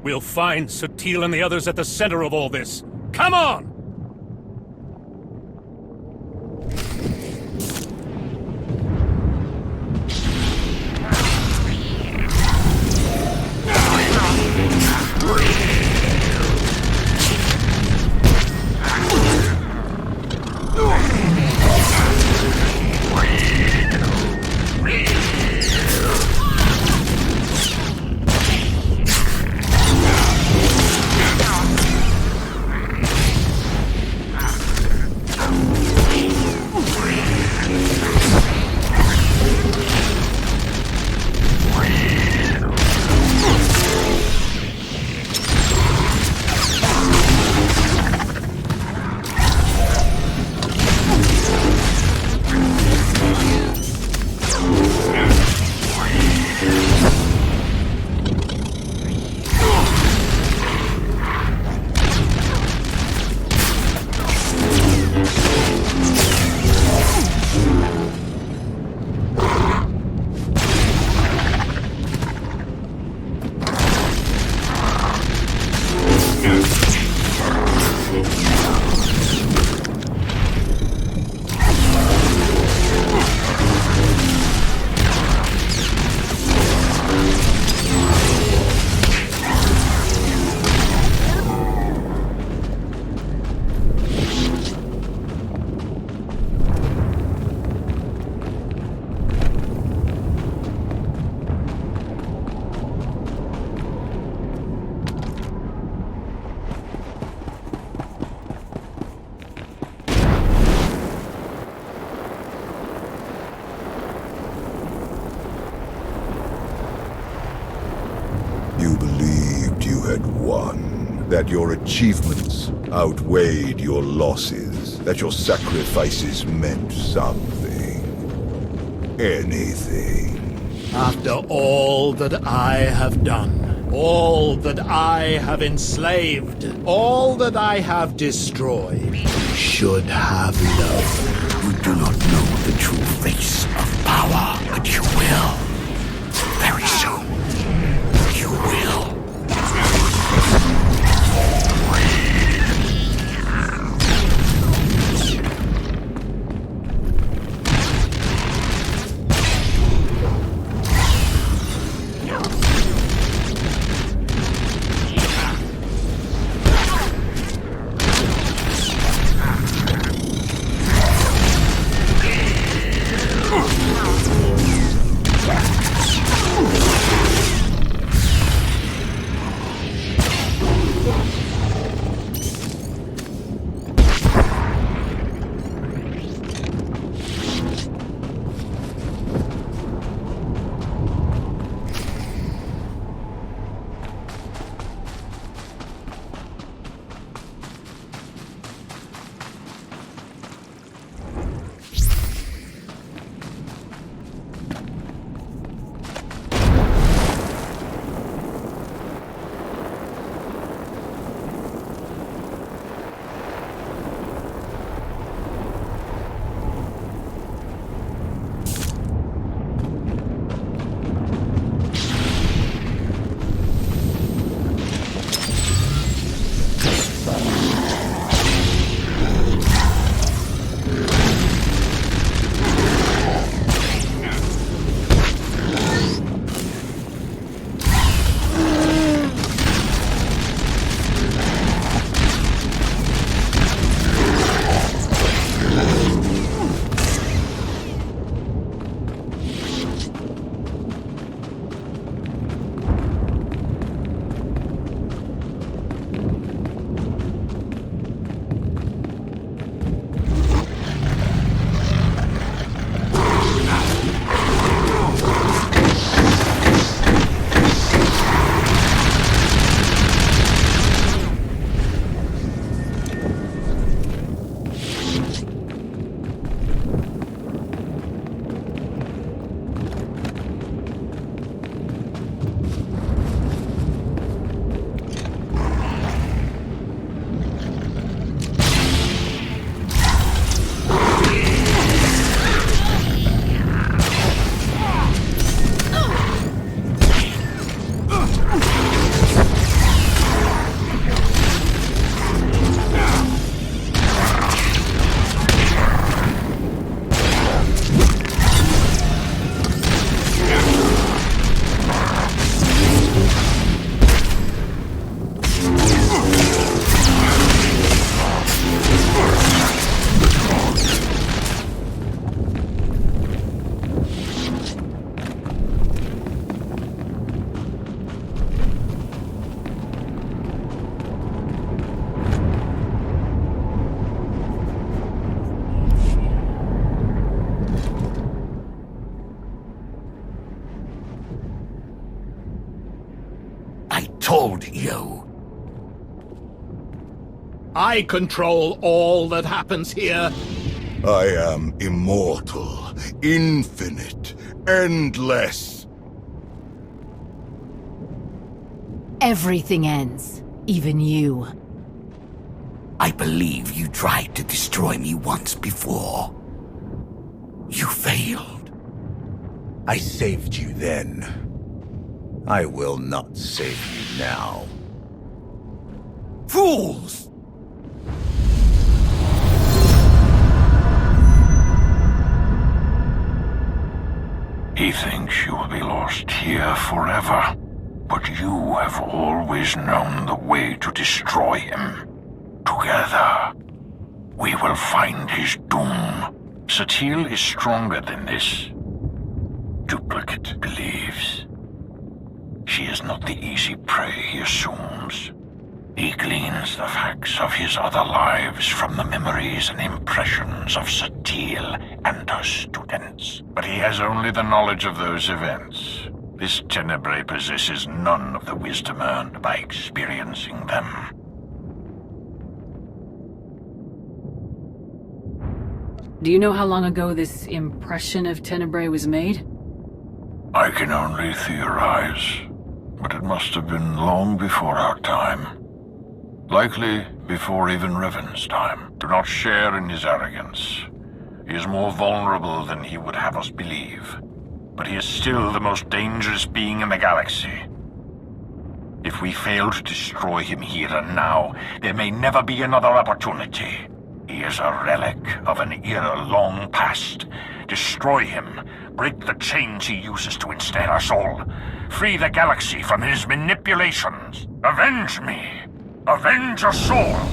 We'll find Sutil and the others at the center of all this. Come on! That your achievements outweighed your losses, that your sacrifices meant something. Anything. After all that I have done, all that I have enslaved, all that I have destroyed, should have known. You do not know the true face of power, but you will. Very soon, you will. told you. I control all that happens here. I am immortal, infinite, endless. Everything ends. Even you. I believe you tried to destroy me once before. You failed. I saved you then. I will not save you now. Fools! He thinks you will be lost here forever, but you have always known the way to destroy him. Together, we will find his doom. Satil is stronger than this. Duplicate believes. She is not the easy prey he assumes. He gleans the facts of his other lives from the memories and impressions of Satil and her students. But he has only the knowledge of those events. This Tenebrae possesses none of the wisdom earned by experiencing them. Do you know how long ago this impression of Tenebrae was made? I can only theorize, but it must have been long before our time. Likely before even Revan's time. Do not share in his arrogance. He is more vulnerable than he would have us believe. But he is still the most dangerous being in the galaxy. If we fail to destroy him here and now, there may never be another opportunity. He is a relic of an era long past. Destroy him. Break the chains he uses to ensnare us all. Free the galaxy from his manipulations. Avenge me. Avenge us all.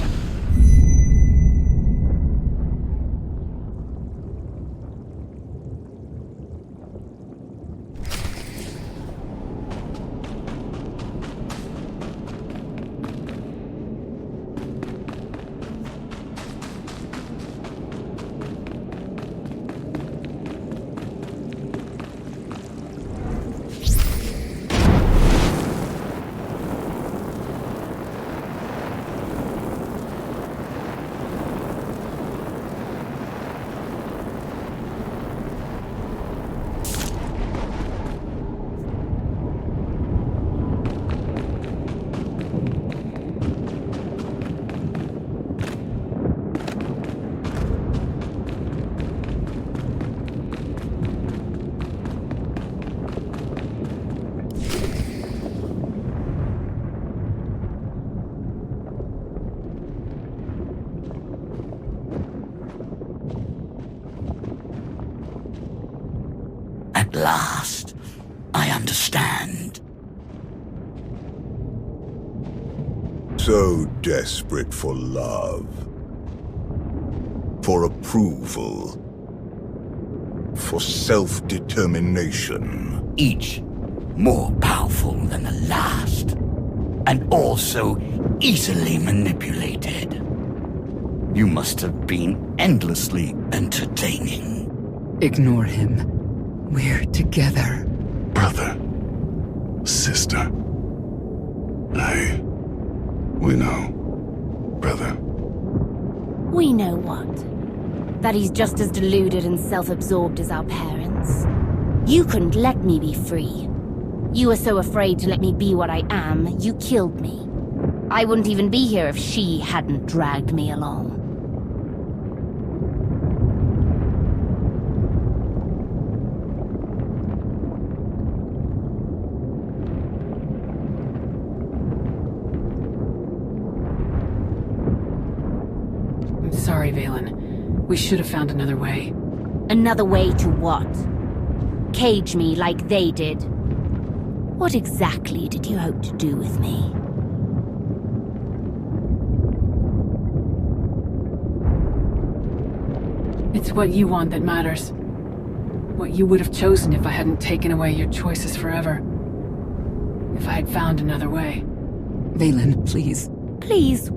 At last, I understand. So desperate for love. For approval. For self-determination. Each more powerful than the last. And also easily manipulated. You must have been endlessly entertaining. Ignore him. We're together. Brother. Sister. We know. Brother. We know what? That he's just as deluded and self-absorbed as our parents. You couldn't let me be free. You were so afraid to let me be what I am, you killed me. I wouldn't even be here if she hadn't dragged me along. Sorry, Valen. We should have found another way. Another way to what? Cage me like they did? What exactly did you hope to do with me? It's what you want that matters. What you would have chosen if I hadn't taken away your choices forever. If I had found another way. Valen, please. Please?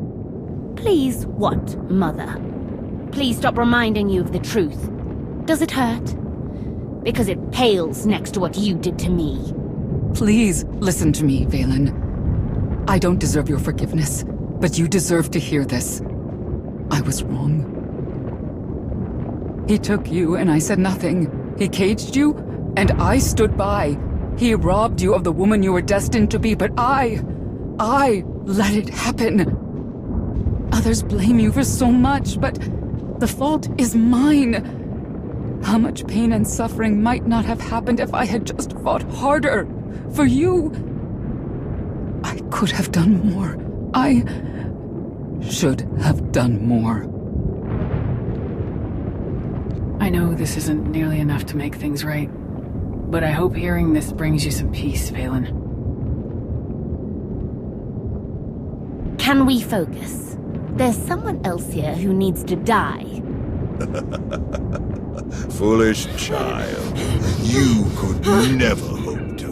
Please what, Mother? Please stop reminding you of the truth. Does it hurt? Because it pales next to what you did to me. Please listen to me, Valen. I don't deserve your forgiveness, but you deserve to hear this. I was wrong. He took you and I said nothing. He caged you and I stood by. He robbed you of the woman you were destined to be, but I let it happen. Others blame you for so much, but the fault is mine. How much pain and suffering might not have happened if I had just fought harder for you. I could have done more. I should have done more. I know this isn't nearly enough to make things right, but I hope hearing this brings you some peace, Valen. Can we focus? There's someone else here who needs to die. Foolish child. You could never hope to.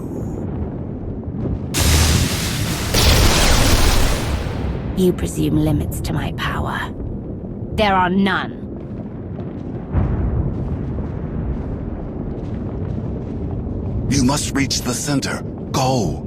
You presume limits to my power. There are none. You must reach the center. Go.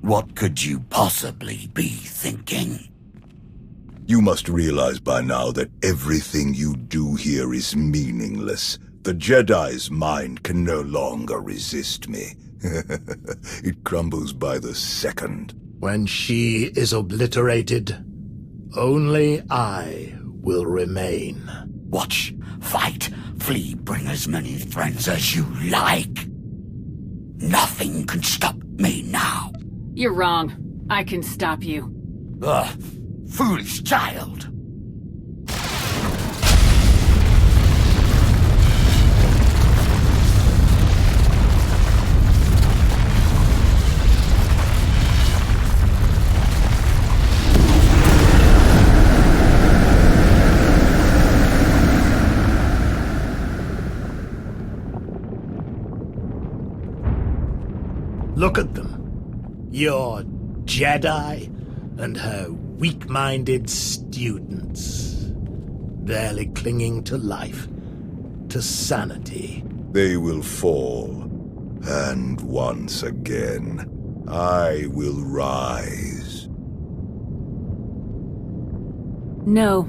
What could you possibly be thinking? You must realize by now that everything you do here is meaningless. The Jedi's mind can no longer resist me. It crumbles by the second. When she is obliterated, only I will remain. Watch, fight, flee, bring as many friends as you like. Nothing can stop me now. You're wrong. I can stop you. Ugh, foolish child. Look at them. Your Jedi and her weak-minded students. Barely clinging to life, to sanity. They will fall. And once again, I will rise. No.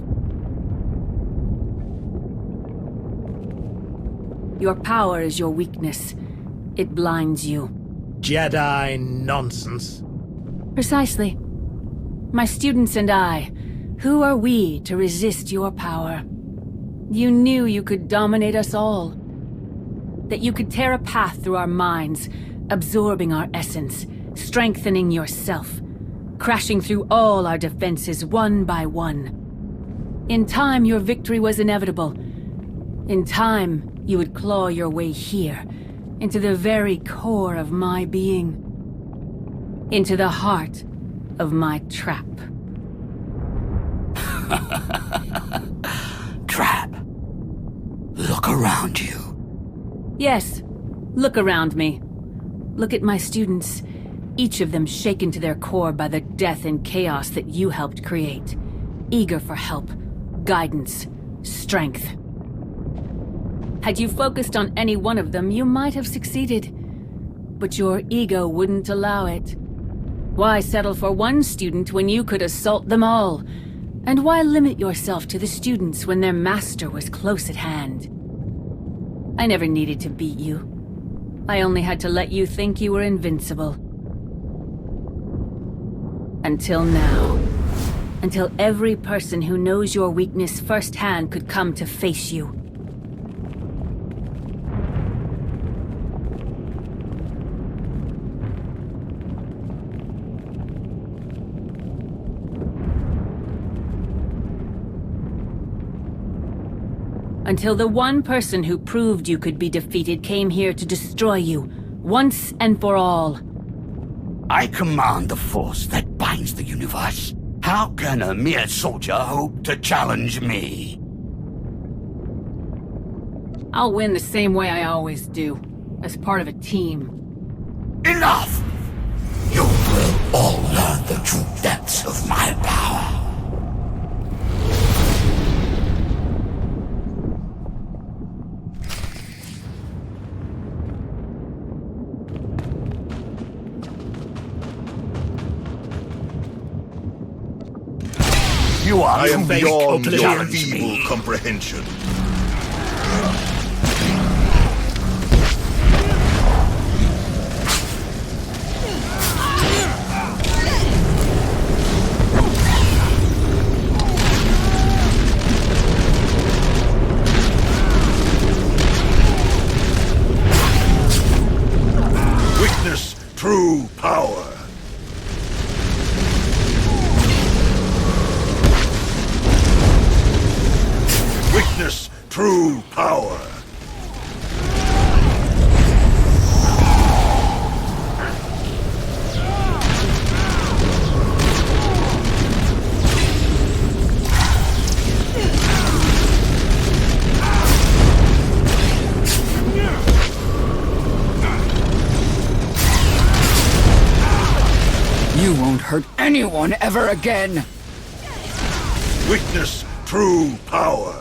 Your power is your weakness. It blinds you. Jedi nonsense. Precisely. My students and I, who are we to resist your power? You knew you could dominate us all. That you could tear a path through our minds, absorbing our essence, strengthening yourself, crashing through all our defenses one by one. In time, your victory was inevitable. In time, you would claw your way here, into the very core of my being. Into the heart of my trap. Trap. Look around you. Yes, look around me. Look at my students, each of them shaken to their core by the death and chaos that you helped create. Eager for help, guidance, strength. Had you focused on any one of them, you might have succeeded. But your ego wouldn't allow it. Why settle for one student when you could assault them all? And why limit yourself to the students when their master was close at hand? I never needed to beat you. I only had to let you think you were invincible. Until now. Until every person who knows your weakness firsthand could come to face you. Until the one person who proved you could be defeated came here to destroy you, once and for all. I command the force that binds the universe. How can a mere soldier hope to challenge me? I'll win the same way I always do, as part of a team. Enough! You will all learn the true depths of my power. You are I am too beyond weak to your challenge feeble me. comprehension. Witness true power. Witness true power. You won't hurt anyone ever again! Witness true power.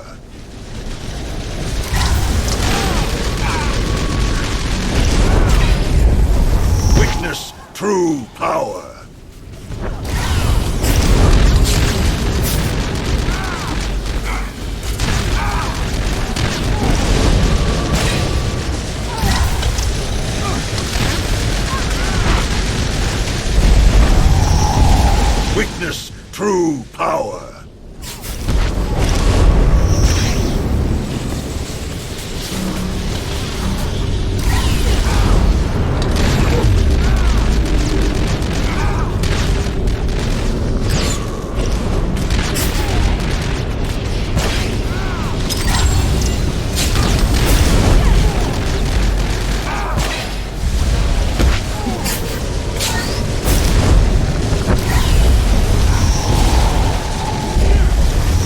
Witness true power. Witness true power.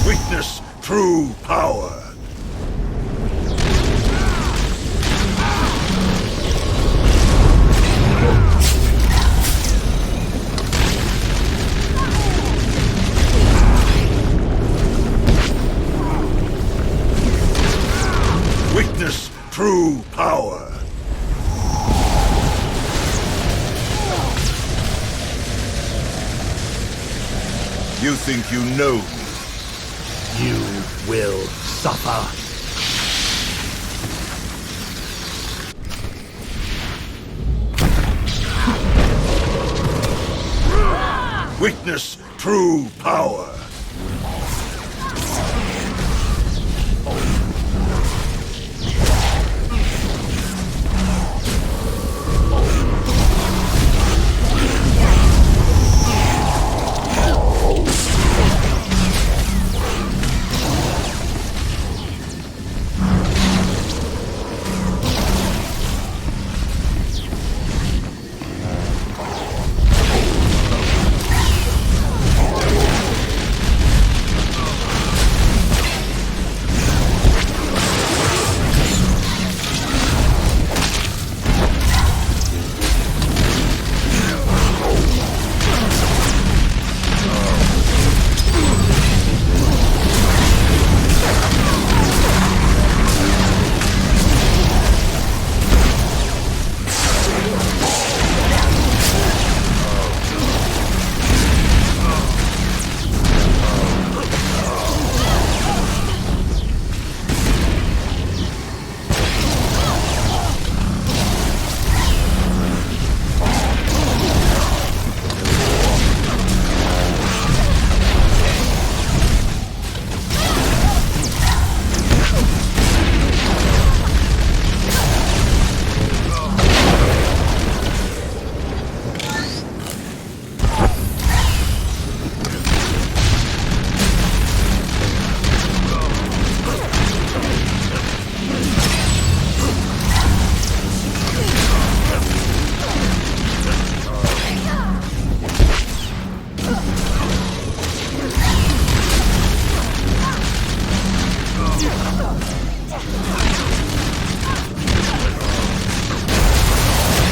Witness true power. Witness true power. You think you know me? You will suffer. Witness true power.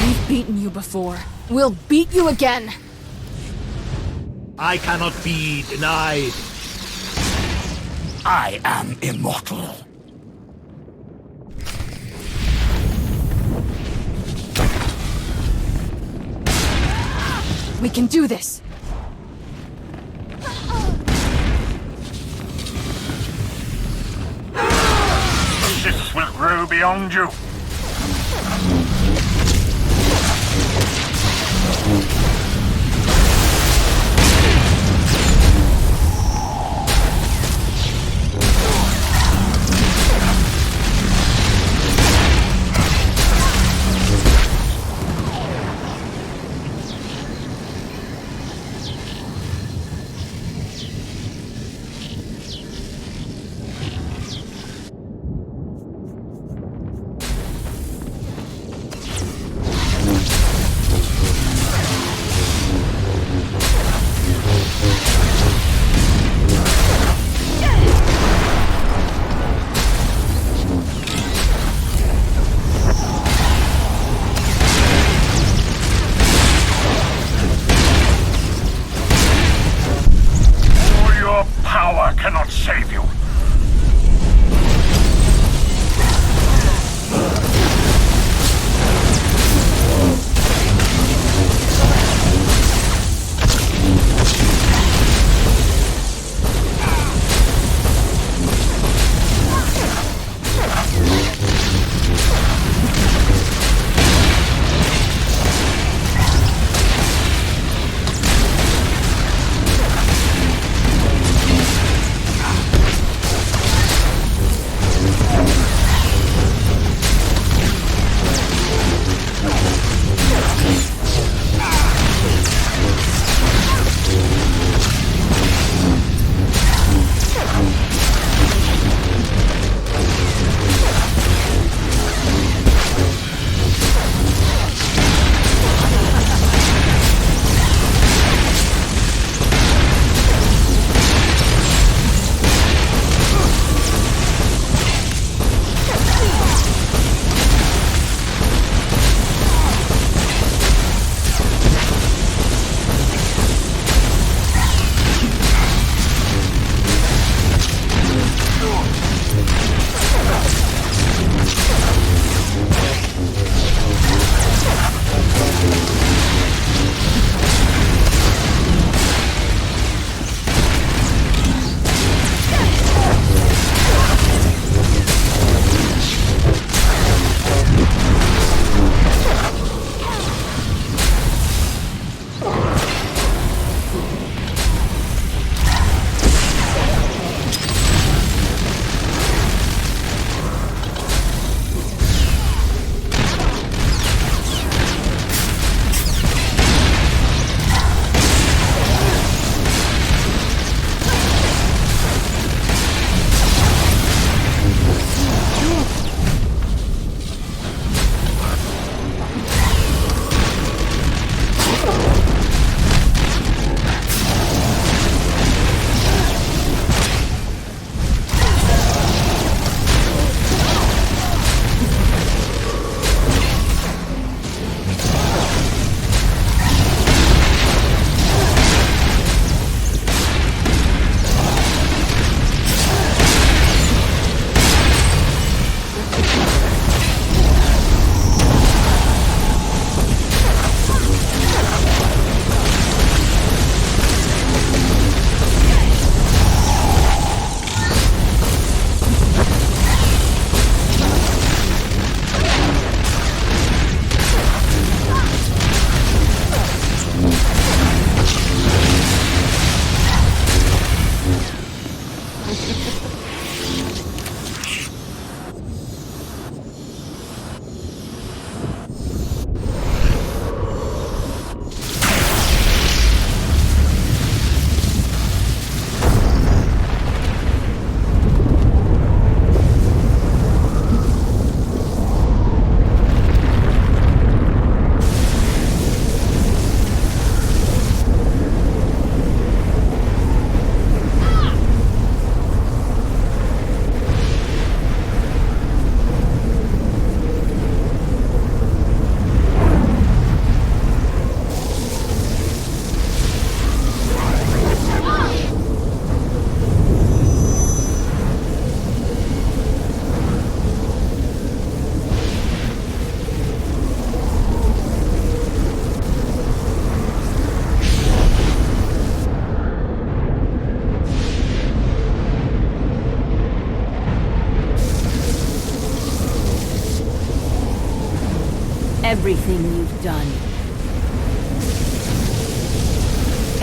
We've beaten you before. We'll beat you again. I cannot be denied. I am immortal. We can do this. This will grow beyond you.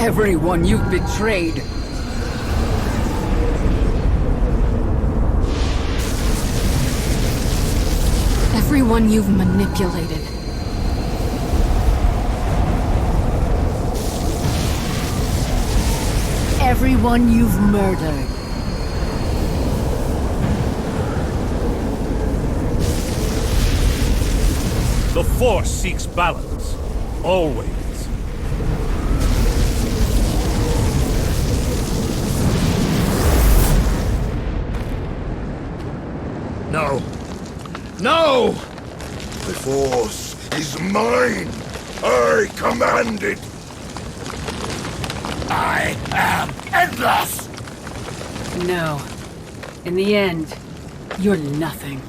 Everyone you've betrayed. Everyone you've manipulated. Everyone you've murdered. The Force seeks balance. Always. No. No! The Force is mine. I command it. I am endless! No. In the end, you're nothing.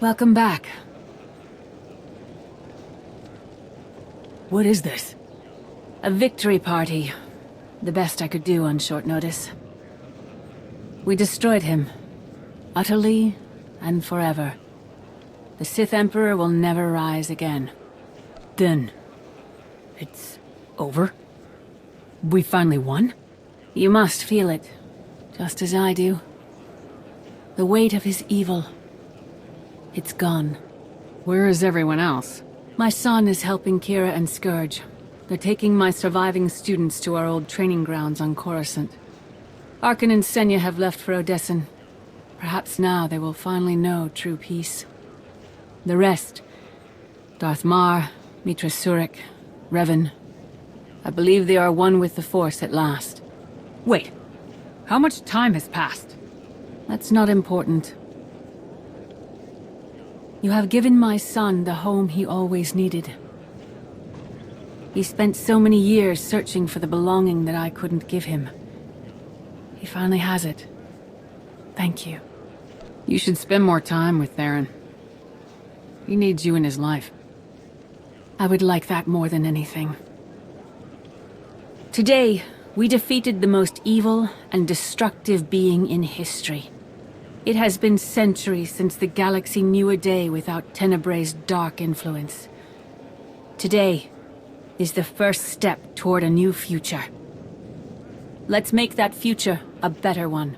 Welcome back. What is this? A victory party. The best I could do on short notice. We destroyed him. Utterly and forever. The Sith Emperor will never rise again. Then... it's over? We finally won? You must feel it. Just as I do. The weight of his evil. It's gone. Where is everyone else? My son is helping Kira and Scourge. They're taking my surviving students to our old training grounds on Coruscant. Arkan and Senya have left for Odessen. Perhaps now they will finally know true peace. The rest... Darth Mar, Mitra Surik, Revan... I believe they are one with the Force at last. Wait. How much time has passed? That's not important. You have given my son the home he always needed. He spent so many years searching for the belonging that I couldn't give him. He finally has it. Thank you. You should spend more time with Theron. He needs you in his life. I would like that more than anything. Today, we defeated the most evil and destructive being in history. It has been centuries since the galaxy knew a day without Tenebrae's dark influence. Today is the first step toward a new future. Let's make that future a better one.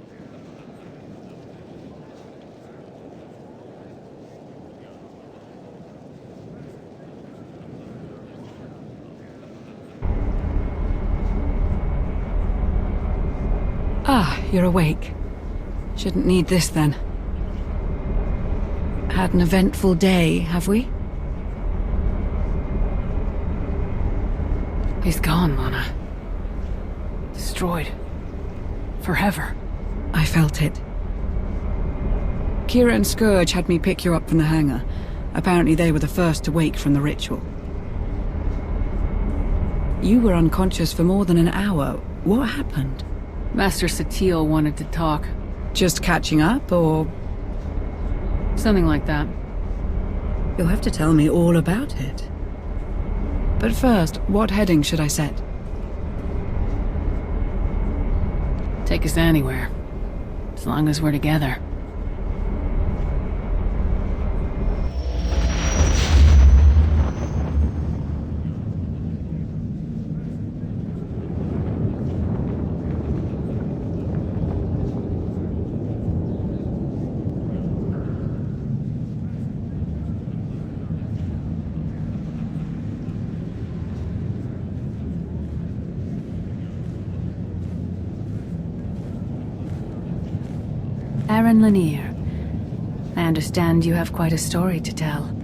Ah, you're awake. Shouldn't need this then. Had an eventful day, have we? He's gone, Lana. Destroyed. Forever. I felt it. Kira and Scourge had me pick you up from the hangar. Apparently they were the first to wake from the ritual. You were unconscious for more than an hour. What happened? Master Satele wanted to talk. Just catching up, or...? Something like that. You'll have to tell me all about it. But first, what heading should I set? Take us anywhere. As long as we're together. Baron Lanier. I understand you have quite a story to tell.